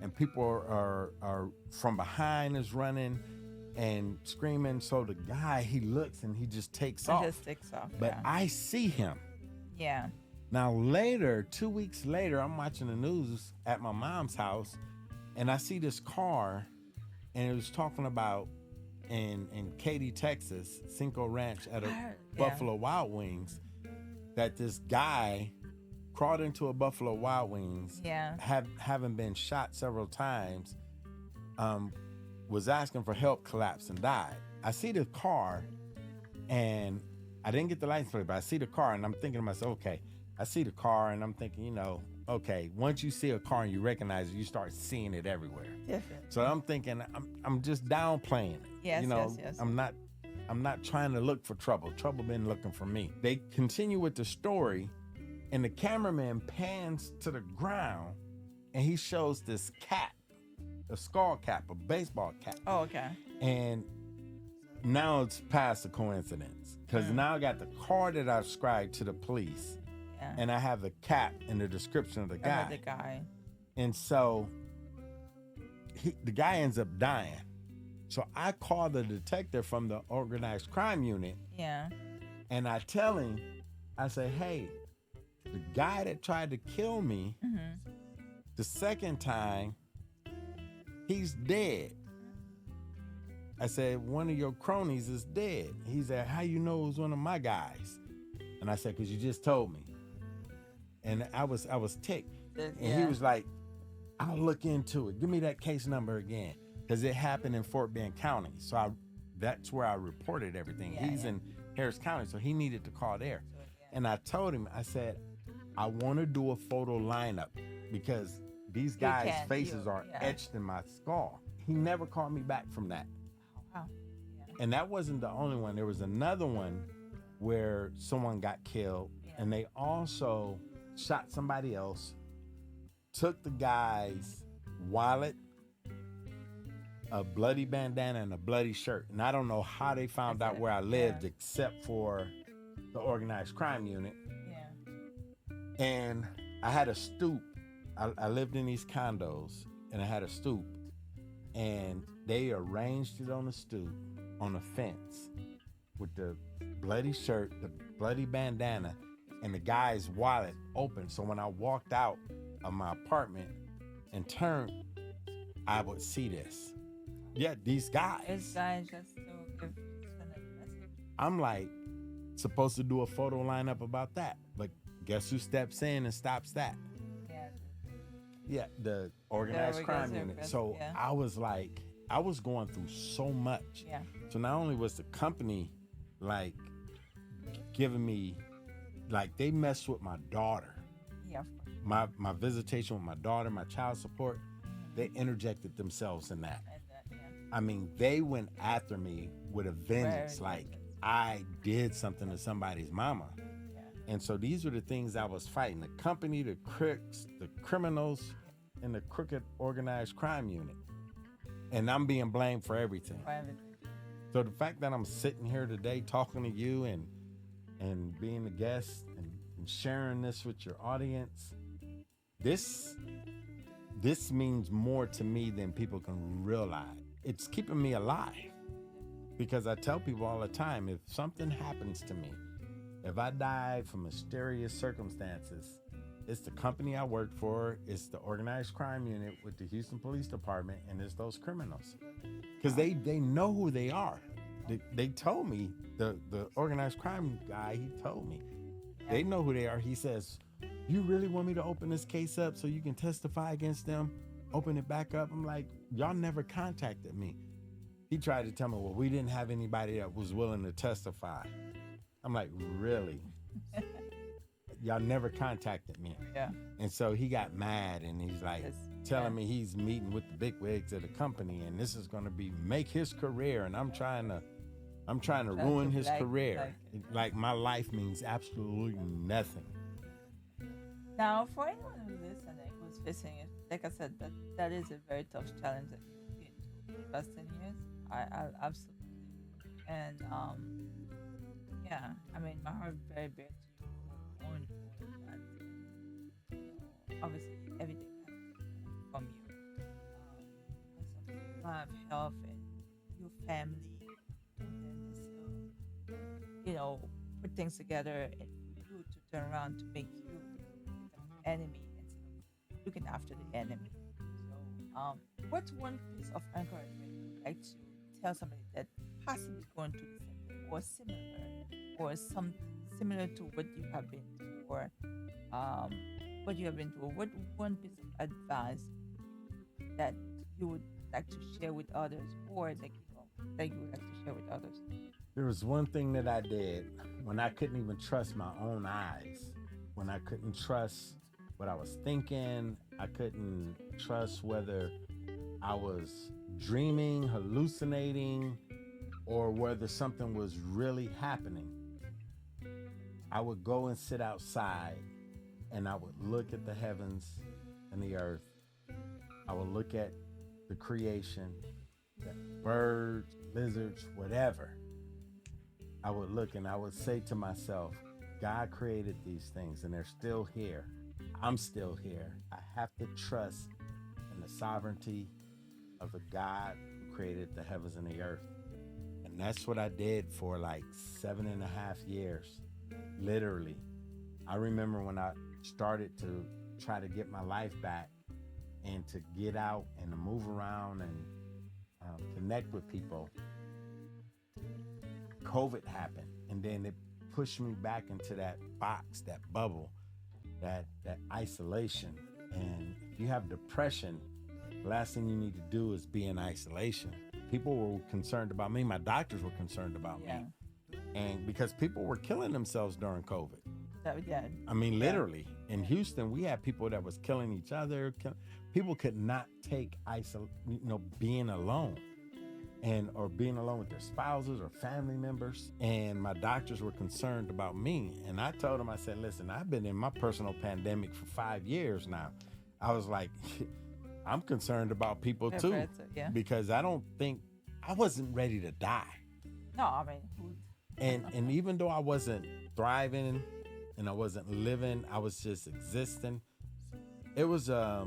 And people are from behind is running and screaming. So the guy, he looks and he just takes off. But I see him. Yeah. Now later, 2 weeks later, I'm watching the news at my mom's house, and I see this car, and it was talking about in Katy, Texas, Cinco Ranch at a Buffalo Wild Wings, that this guy crawled into a Buffalo Wild Wings, having been shot several times, was asking for help, collapsed, and died. I see the car, and I didn't get the license plate, but I see the car, and I'm thinking to myself, okay, I see the car, and I'm thinking, okay, once you see a car and you recognize it, you start seeing it everywhere. Definitely. So I'm thinking, I'm just downplaying it. Yes. I'm not trying to look for trouble. Trouble been looking for me. They continue with the story, and the cameraman pans to the ground, and he shows this cap, a skull cap, a baseball cap. Oh, okay. And now it's past the coincidence, because now I got the card that I subscribed to the police. Yeah. And I have the cap in the description of the guy. And so the guy ends up dying. So I call the detective from the organized crime unit. Yeah. And I tell him, I say, hey, the guy that tried to kill me the second time, he's dead. I said, one of your cronies is dead. He said, how you know it was one of my guys? And I said, because you just told me. And I was ticked. And he was like, I'll look into it. Give me that case number again. Because it happened in Fort Bend County. So that's where I reported everything. He's in Harris County, so he needed to call there. And I told him, I said, I want to do a photo lineup because these guys' faces are etched in my skull. He never called me back from that. Wow. And that wasn't the only one. There was another one where someone got killed, and they also shot somebody else, took the guy's wallet, a bloody bandana, and a bloody shirt. And I don't know how they found out where I lived except for the organized crime unit. Yeah. And I had a stoop. I lived in these condos, and I had a stoop. And they arranged it on the stoop, on a fence, with the bloody shirt, the bloody bandana, and the guy's wallet open. So when I walked out of my apartment and turned, I would see this. Yeah, these guys. This guy just to give a message. I'm like, supposed to do a photo lineup about that. But guess who steps in and stops that? Yeah, the organized crime unit. So I was like, I was going through so much. Yeah. So not only was the company like giving me, like they messed with my daughter. Yeah. My visitation with my daughter, my child support, they interjected themselves in that. I mean, they went after me with a vengeance, Very like vengeance. I did something to somebody's mama. Yeah. And so these were the things I was fighting: the company, the crooks, the criminals, and the crooked organized crime unit. And I'm being blamed for everything. For everything. So the fact that I'm sitting here today talking to you and being a guest and sharing this with your audience, this means more to me than people can realize. It's keeping me alive, because I tell people all the time, if something happens to me, if I die from mysterious circumstances, it's the company I work for, it's the organized crime unit with the Houston Police Department, and it's those criminals. Because they know who they are. They told me, the organized crime guy, he told me, they know who they are. He says, you really want me to open this case up so you can testify against them? Open it back up? I'm like, y'all never contacted me. He tried to tell me, well, we didn't have anybody that was willing to testify. I'm like, really? Y'all never contacted me. Yeah. And so he got mad, and he's like telling me he's meeting with the bigwigs of the company, and this is going to make his career, and I'm trying to ruin his career. Like my life means absolutely nothing. Now, for anyone who's listening, who's facing it, like I said, that is a very tough challenge that you've been through the past 10 years. I absolutely. And yeah, I mean, my heart very bare to you going forward, but obviously everything comes from you. Because of love, health, and your family, and then just put things together and for you to turn around to make you the enemy instead of looking after the enemy. So, what's one piece of encouragement you'd like to tell somebody that possibly going through the same thing, or something similar to what you have been through, or what you have been through? What one piece of advice that you would like to share with others, or that you would like to share with others? There was one thing that I did when I couldn't even trust my own eyes, when I couldn't trust what I was thinking, I couldn't trust whether I was dreaming, hallucinating, or whether something was really happening. I would go and sit outside, and I would look at the heavens and the earth. I would look at the creation, the birds, lizards, whatever. I would look and I would say to myself, God created these things and they're still here. I'm still here. I have to trust in the sovereignty of the God who created the heavens and the earth. And that's what I did for like 7.5 years, literally. I remember when I started to try to get my life back and to get out and to move around and connect with people. COVID happened, and then it pushed me back into that box, that bubble, that isolation. And if you have depression, the last thing you need to do is be in isolation. People were concerned about me. My doctors were concerned about me. And because people were killing themselves during COVID. I mean, literally. In Houston, we had people that was killing each other. People could not take being alone. Or being alone with their spouses or family members. And my doctors were concerned about me. And I told them, I said, listen, I've been in my personal pandemic for 5 years now. I was like, I'm concerned about people too. Because I wasn't ready to die. No, I mean. And even though I wasn't thriving and I wasn't living, I was just existing. It was a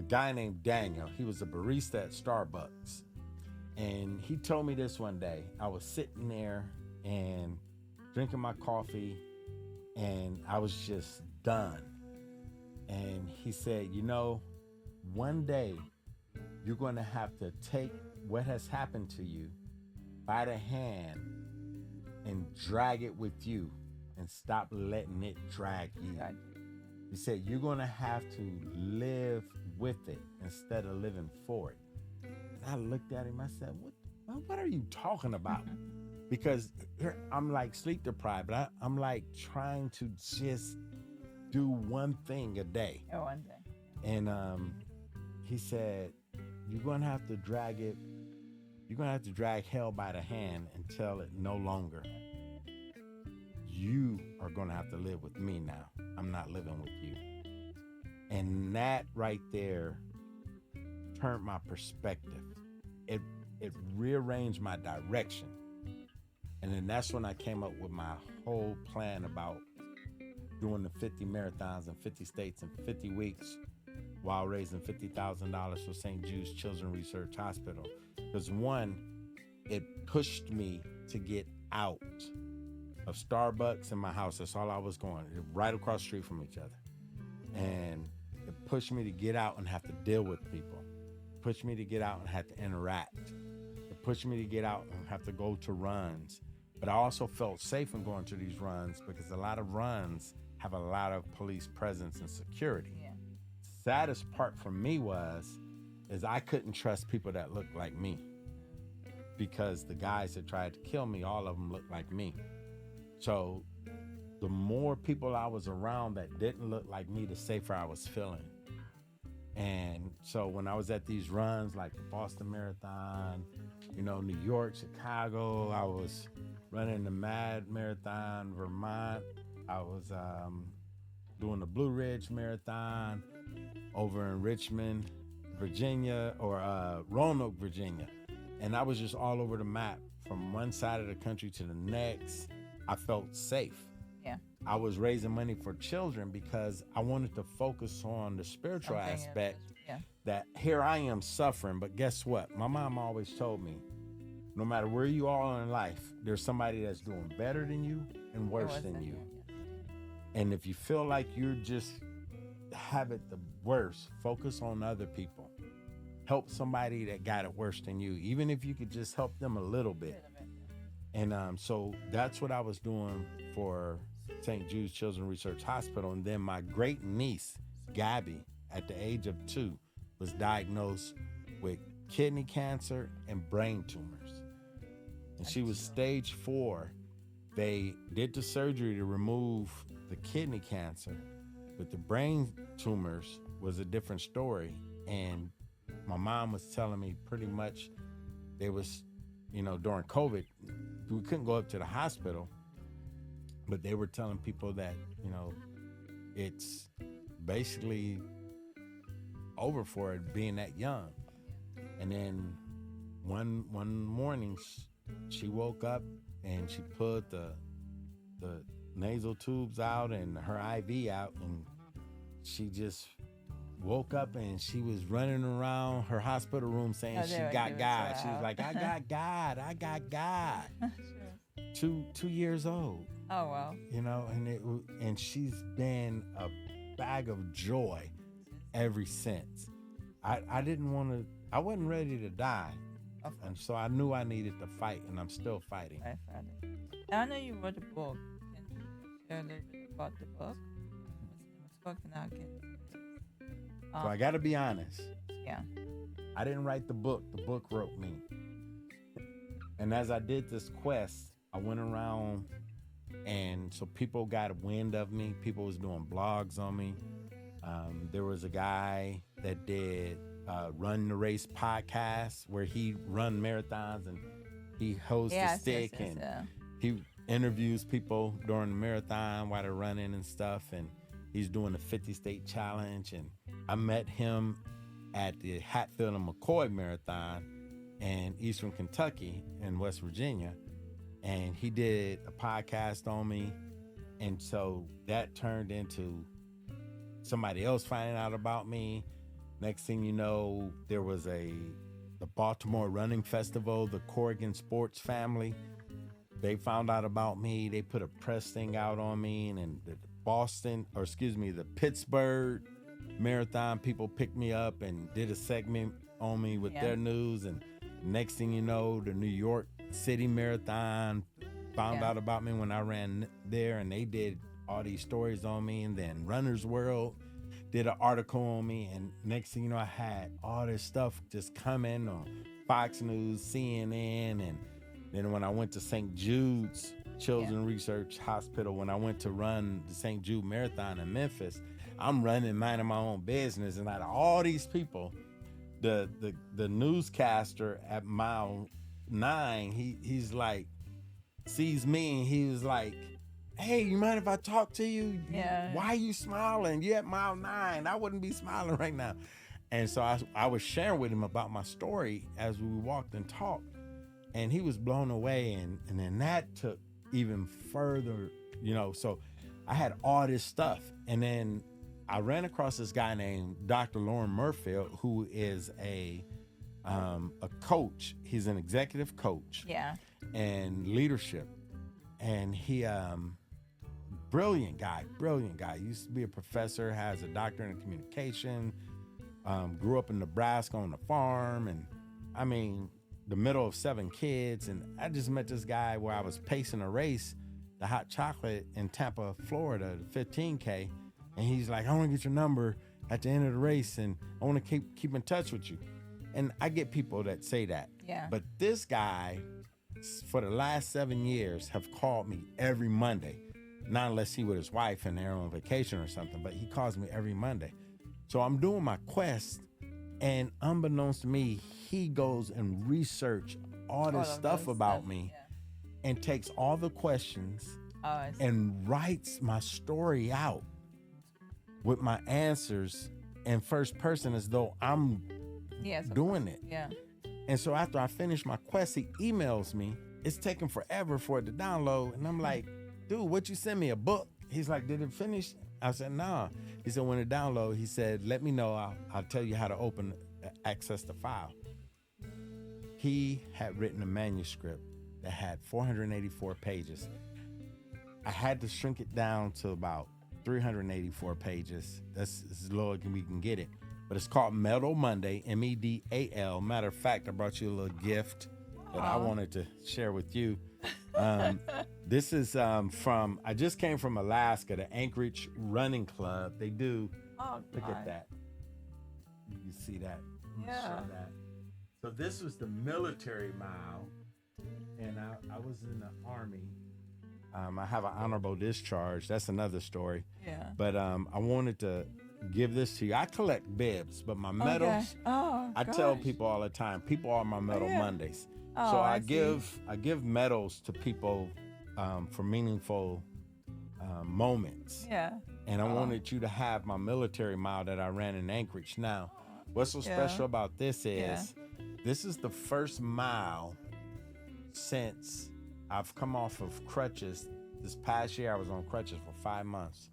guy named Daniel. He was a barista at Starbucks. And he told me this one day. I was sitting there and drinking my coffee, and I was just done. And he said, one day you're going to have to take what has happened to you by the hand and drag it with you and stop letting it drag you. He said, you're going to have to live with it instead of living for it. I looked at him, I said, what are you talking about? Because I'm like sleep deprived, but I'm like trying to just do one thing a day. One day. And he said, you're going to have to drag it you're going to have to drag hell by the hand until it no longer. You are going to have to live with me now. I'm not living with you. And that right there turned my perspective. It rearranged my direction. And then that's when I came up with my whole plan about doing the 50 marathons in 50 states in 50 weeks while raising $50,000 for St. Jude's Children's Research Hospital. Because one, it pushed me to get out of Starbucks and my house. That's all I was going, right across the street from each other. And it pushed me to get out and have to deal with people. It pushed me to get out and have to interact. It pushed me to get out and have to go to runs. But I also felt safe in going to these runs because a lot of runs have a lot of police presence and security. Yeah. Saddest part for me is I couldn't trust people that looked like me, because the guys that tried to kill me, all of them looked like me. So the more people I was around that didn't look like me, the safer I was feeling. And so when I was at these runs like the Boston Marathon, New York, Chicago, I was running the Mad Marathon, Vermont. I was doing the Blue Ridge Marathon over in Richmond, Virginia, or Roanoke, Virginia. And I was just all over the map from one side of the country to the next. I felt safe. Yeah. I was raising money for children because I wanted to focus on the spiritual aspect. Yeah. That here I am suffering, but guess what? My mom always told me, no matter where you are in life, there's somebody that's doing better than you and worse than you. Yeah. And if you feel like you're just have it the worst, focus on other people. Help somebody that got it worse than you, even if you could just help them a little bit. And so that's what I was doing for St. Jude's Children's Research Hospital. And then my great niece, Gabby, at the age of 2, was diagnosed with kidney cancer and brain tumors. And she was stage 4. They did the surgery to remove the kidney cancer, but the brain tumors was a different story. And my mom was telling me pretty much there was, during COVID, we couldn't go up to the hospital, but they were telling people that, it's basically over for it being that young. And then one morning she woke up and she put the nasal tubes out and her IV out, and she just woke up and she was running around her hospital room saying she got God. She was like, I got God. I got God. Sure. 2 years old. Oh, wow. And she's been a bag of joy ever since. I wasn't ready to die. And so I knew I needed to fight, and I'm still fighting. I know you wrote a book. Can you share a little bit about the book? What's the book? So I got to be honest. Yeah. I didn't write the book. The book wrote me. And as I did this quest, I went around, and so people got wind of me. People was doing blogs on me. There was a guy that did Run the Race podcast where he run marathons and he holds the stick and he interviews people during the marathon while they're running and stuff. And he's doing the 50 state challenge. And I met him at the Hatfield and McCoy Marathon in Eastern Kentucky and West Virginia. And he did a podcast on me. And so that turned into somebody else finding out about me. Next thing you know, there was the Baltimore Running Festival, the Corrigan Sports family. They found out about me. They put a press thing out on me. And the Pittsburgh Marathon people picked me up and did a segment on me with their news. And next thing you know, the New York City Marathon found out about me when I ran there, and they did all these stories on me. And then Runner's World did an article on me, and next thing you know, I had all this stuff just coming on Fox News, CNN, and then when I went to St. Jude's Children's Research Hospital, when I went to run the St. Jude Marathon in Memphis, I'm running, minding my own business, and out of all these people, the newscaster at Mile 9, he's like, sees me and he was like, hey, you mind if I talk to you? Yeah. Why are you smiling? You at mile 9. I wouldn't be smiling right now. And so I was sharing with him about my story as we walked and talked. And he was blown away. And then that took even further, so I had all this stuff. And then I ran across this guy named Dr. Lauren Murfield, who is a coach. He's an executive coach. Yeah. And leadership. And he, brilliant guy. Used to be a professor, has a doctorate in communication, grew up in Nebraska on a farm. And I mean, the middle of 7 kids. And I just met this guy where I was pacing a race, the hot chocolate in Tampa, Florida, the 15K. And he's like, I want to get your number at the end of the race and I want to keep in touch with you. And I get people that say that. Yeah. But this guy, for the last 7 years, have called me every Monday. Not unless he with his wife and they're on vacation or something, but he calls me every Monday. So I'm doing my quest, and unbeknownst to me, he goes and research all this stuff about me and takes all the questions and writes my story out with my answers in first person as though I'm doing it. Yeah. And so after I finish my quest, he emails me. It's taking forever for it to download. And I'm like, dude, what you send me, a book? He's like, did it finish? I said, nah. He said, when it download, he said, let me know. I'll tell you how to access the file. He had written a manuscript that had 484 pages. I had to shrink it down to about 384 pages. That's as low as we can get it. But it's called Medal Monday, MEDAL. Matter of fact, I brought you a little gift that I wanted to share with you. This is I just came from Alaska, the Anchorage Running Club. They do, look at that. You can see that. Show that. So this was the military mile, and I was in the Army. I have an honorable discharge. That's another story. Yeah. But I wanted to give this to you. I collect bibs, but my medals, I tell people all the time, people are my medal Mondays. So I give medals to people for meaningful moments. Yeah. And I wanted you to have my military mile that I ran in Anchorage. Now, what's so special about this is this is the first mile since I've come off of crutches. This past year I was on crutches for 5 months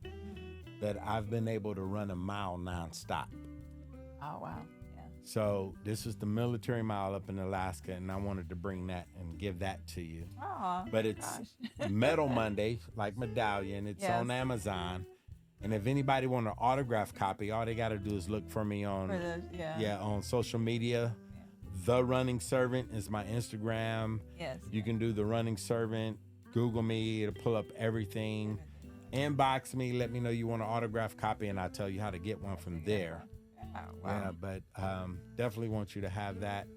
that I've been able to run a mile nonstop. Oh, wow. Yeah. So this is the military mile up in Alaska, and I wanted to bring that and give that to you. Oh, but it's Medal Monday, like medallion. It's on Amazon. And if anybody want an autograph copy, all they got to do is look for me on on social media. The Running Servant is my Instagram. Yes. You can do The Running Servant. Google me. It'll pull up everything. Inbox me. Let me know you want an autograph copy, and I'll tell you how to get one from there. Oh, wow. Yeah, but definitely want you to have that.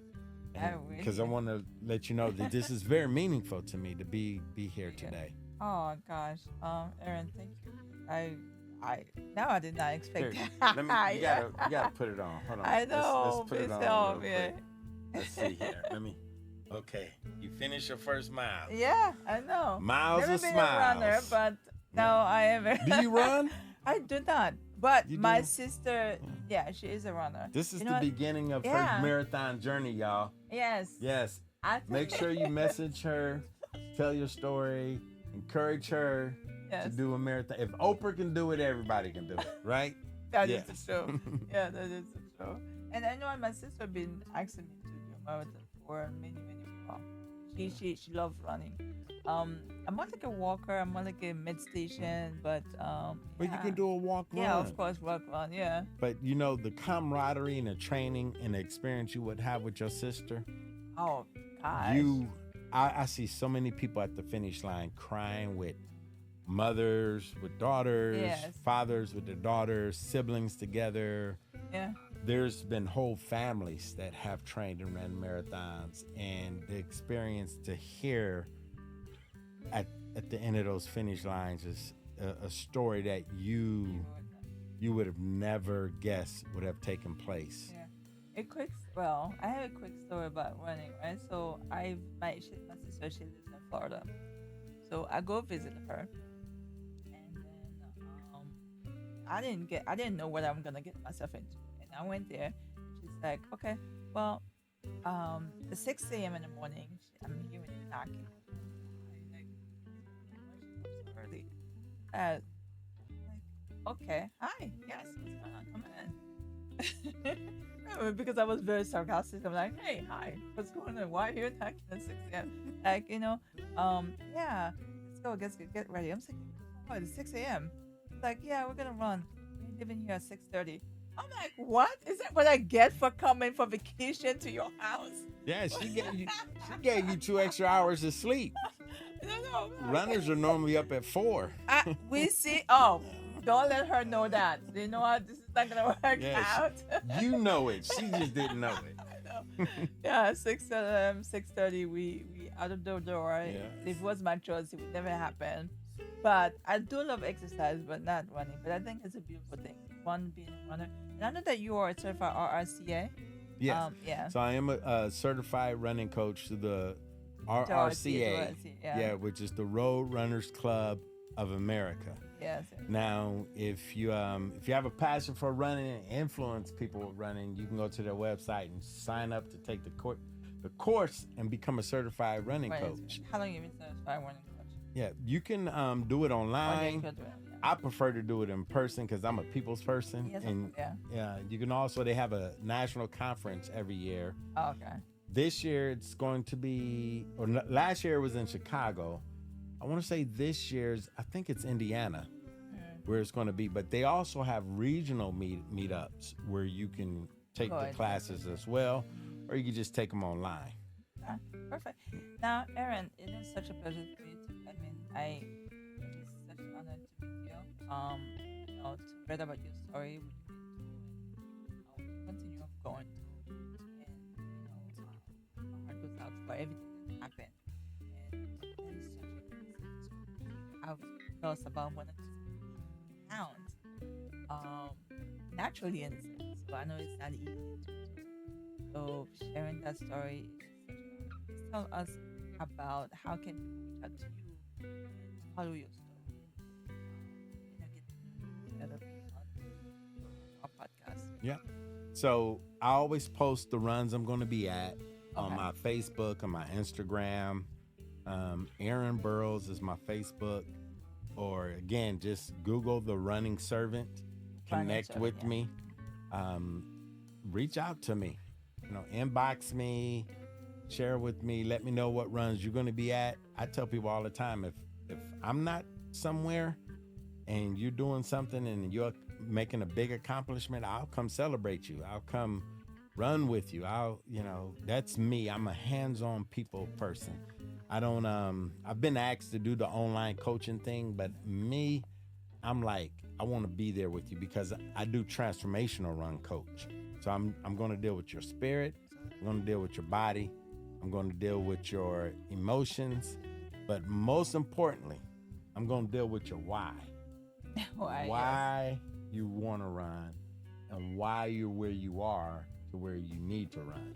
Because I want to let you know that this is very meaningful to me to be here today. Oh, gosh. Aaron, thank you. I did not expect Here, that. you gotta put it on. Hold on. I know. Let's put it on help, real quick. Let's see here. Okay. You finish your first mile. Yeah, I know. Miles Never of been smiles. a runner, but now I am. Do you run? I do not. But You my do? sister, she is a runner. This is You the know what? beginning of her marathon journey, y'all. Yes. Yes. I Make sure you message her, tell your story, encourage her to do a marathon. If Oprah can do it, everybody can do it, right? That is the show. Yeah, that is the show. And I know my sister been asking me to do marathon for many months. She loves running. I'm not like a walker. I'm not like a mid station, but But you can do a walk run. Yeah, of course, walk run. Yeah. But you know the camaraderie and the training and the experience you would have with your sister. Oh gosh. I see so many people at the finish line crying with mothers with daughters, fathers with their daughters, siblings together. Yeah. There's been whole families that have trained and ran marathons, and the experience to hear at the end of those finish lines is a story that you would have never guessed would have taken place. Yeah. I have a quick story about running, right? So my sister, she lives in Florida. So I go visit her, and then I didn't know what I'm gonna get myself into, and I went there. And she's like, okay, well, the 6 a.m. in the morning, I'm hearing it knocking. I'm like, why she up so early? Like, okay, hi, yes, what's going on? Come in. Because I was very sarcastic. I'm like, hey, hi, what's going on? Why are you knocking at 6 a.m.? Like, yeah, let's go, get ready. I'm thinking, oh, it's 6 a.m. Like, yeah, we're gonna run. We're leaving here at 6:30. I'm like, what? Is that what I get for coming for vacation to your house? Yeah, she gave you 2 extra hours of sleep. No. Runners are normally up at 4. We see. Oh, don't let her know that. You know what? This is not gonna work Yeah, out. You know it. She just didn't know it. I know. Yeah, 6:30. We out of the door. Yeah. If it was my choice, it would never happen. But I do love exercise, but not running. But I think it's a beautiful thing. One being a runner. And I know that you are a certified RRCA. Yes. Yeah. So I am a certified running coach to the RRCA. Yeah. Which is the Road Runners Club of America. Yes. Now, if you have a passion for running and influence people with running, you can go to their website and sign up to take the course and become a certified running coach. How long have you been certified running coach? Yeah, you can do it online. Yeah. I prefer to do it in person because I'm a people's person. Yes, and yeah. you can also, they have a national conference every year. Oh, okay. This year it's going to be, last year it was in Chicago. I want to say this year's, I think it's Indiana where it's going to be. But they also have regional meetups where you can take the classes as well, or you can just take them online. Perfect. Now, Aaron, it is such a pleasure to meet you. I mean, it's such an honor to meet you. To read about your story, what you've been through, and continue going through, and my heart goes out for everything that happened. And it's such a blessing to have lost about 1 or 2 pounds, naturally in a sense. So I know it's not easy to do. So sharing that story is such an honor. Please tell us about how can we reach out to you and follow your story, get to know other people on our podcast. Yeah. So I always post the runs I'm going to be at on my Facebook, on my Instagram. Aaron Burros is my Facebook. Or again, just Google the Running Servant. Connect with me. Reach out to me. Inbox me. Share with me. Let me know what runs you're going to be at. I tell people all the time, if I'm not somewhere and you're doing something and you're making a big accomplishment, I'll come celebrate you. I'll come run with you. That's me. I'm a hands-on people person. I've been asked to do the online coaching thing, but me, I'm like, I want to be there with you because I do transformational run coach. So I'm going to deal with your spirit. I'm going to deal with your body. I'm going to deal with your emotions. But most importantly, I'm going to deal with your why. Why you want to run and why you're where you are to where you need to run.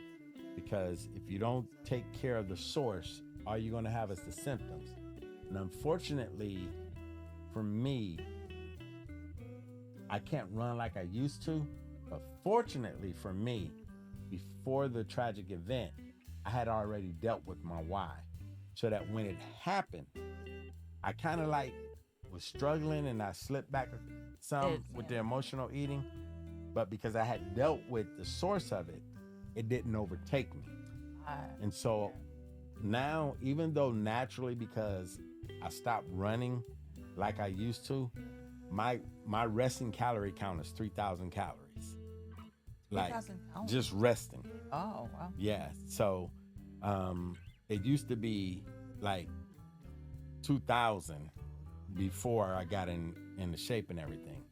Because if you don't take care of the source, all you're going to have is the symptoms. And unfortunately, for me, I can't run like I used to. But fortunately for me, before the tragic event, I had already dealt with my why. So that when it happened, I kind of was struggling and I slipped back some with the emotional eating. But because I had dealt with the source of it, it didn't overtake me. And so now, even though naturally, because I stopped running like I used to, my resting calorie count is 3,000 calories. 3,000 calories? Just resting. Oh, wow. Yeah. So it used to be 2,000 before I got in the shape and everything.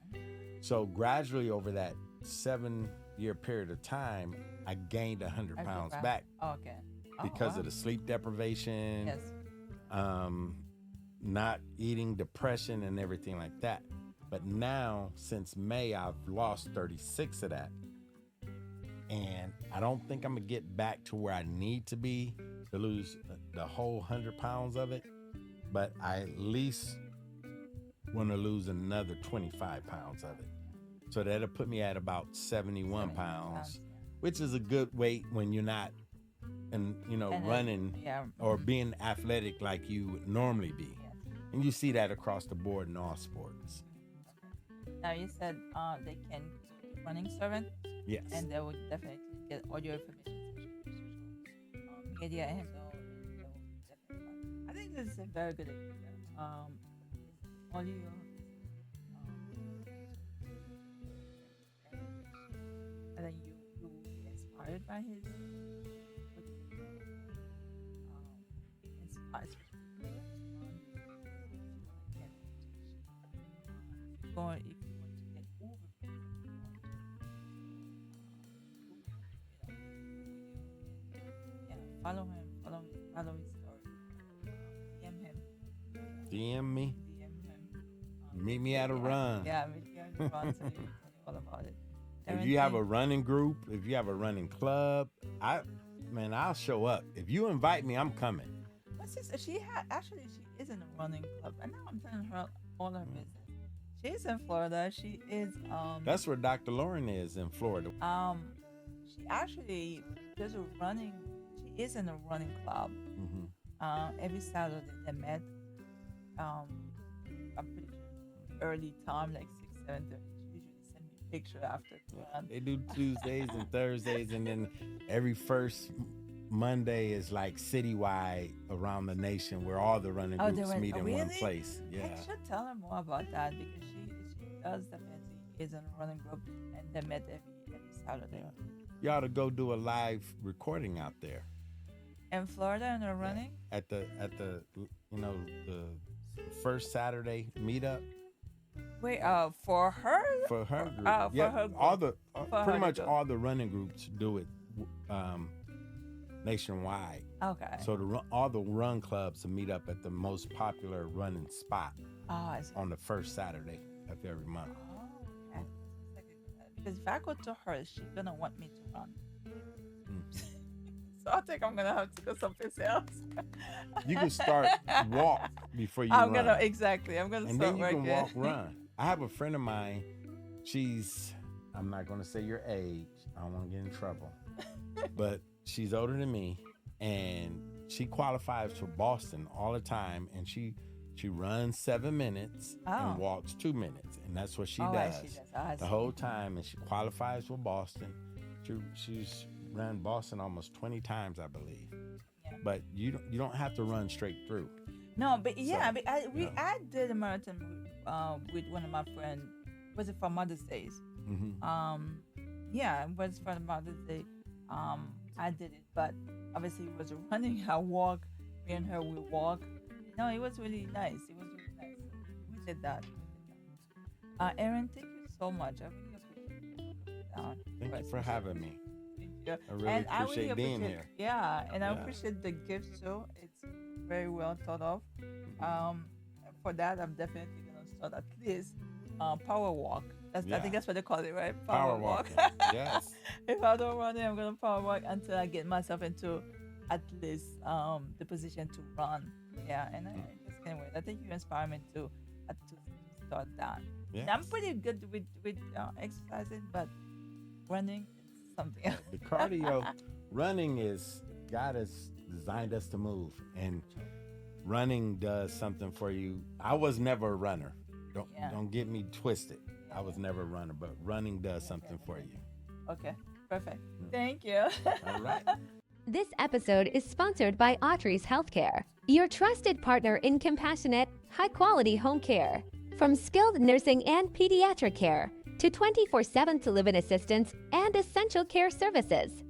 So gradually over that 7-year period of time, I gained 100 pounds back. Okay. Because of the sleep deprivation, not eating, depression, and everything like that. But now, since May, I've lost 36 of that. and I don't think I'm gonna get back to where I need to be to lose the whole 100 pounds of it, but I at least want to lose another 25 pounds of it. So that'll put me at about 71 pounds, which is a good weight when you're not, running or being athletic like you would normally be. And you see that across the board in all sports. Now you said they can do running servant. Yes. And they would definitely get all your information, media, and so definitely. I think this is a very good idea. All you. And then you will be inspired by his. Inspired. Going if you want to get over follow him, follow his story. DM me. DM him. Meet me at a run. Yeah, meet me at a run. Tell you all about it. If you have a running group, if you have a running club, I'll show up. If you invite me, I'm coming. My sister, she is in a running club, and now I'm telling her all her business. She's in Florida. She is. That's where Dr. Lauren is in Florida. She actually does a running. She is in a running club. Mm-hmm. Every Saturday they met. I'm pretty sure early time, like 6, 7:30. She usually send me a picture after the run. They do Tuesdays and Thursdays, and then every first Monday is like citywide around the nation where all the running groups meet in one place. Yeah. I should tell her more about that because she does definitely is in a running group and they met every Saturday. You ought to go do a live recording out there. In Florida and they're running? At the the first Saturday meetup. Wait, for her? For her group. For her group. All the pretty much all the running groups do it nationwide. Okay. So all the run clubs will meet up at the most popular running spot on the first Saturday of every month. Oh, okay. Because if I go to her, she's gonna want me to run. So I think I'm gonna have to go someplace else. You can start walk before you run. I'm gonna start and then you can walk, run. I have a friend of mine. I'm not gonna say your age. I don't want to get in trouble, but she's older than me, and she qualifies for Boston all the time, and she runs 7 minutes and walks 2 minutes, and that's what she does the whole time, and she qualifies for Boston. She's ran Boston almost 20 times, I believe. Yeah. But you don't have to run straight through. No, but I did a marathon with one of my friends. Was it for Mother's Day? Mm-hmm. Yeah, it was for Mother's Day. I did it, but obviously it was running. I walk. Me and her we walk. No, it was really nice. We did that. Aaron, thank you so much. I really appreciate it. Thank you for having me. Yeah. I really appreciate being here. Yeah, and I appreciate the gift too. It's very well thought of. For that, I'm definitely gonna start at least power walk. I think that's what they call it, right? Power walk. Yes. If I don't run it, I'm gonna power walk until I get myself into at least the position to run. Yeah, and I just can't wait. I think you inspire me to start that. Yes. I'm pretty good with exercising, but running is something else. The cardio, running is, God has designed us to move, and running does something for you. I was never a runner. Don't get me twisted. I was never a runner, but running does something for you. Okay, perfect. Thank you. All right. This episode is sponsored by Autry's Healthcare, your trusted partner in compassionate, high-quality home care. From skilled nursing and pediatric care to 24/7 to-live-in assistance and essential care services,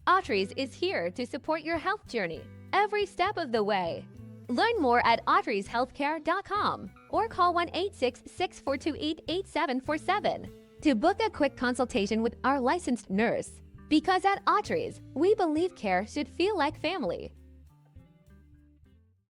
Autry's is here to support your health journey every step of the way. Learn more at autry'shealthcare.com or call 1-866-428-8747 to book a quick consultation with our licensed nurse. Because at Autry's, we believe care should feel like family.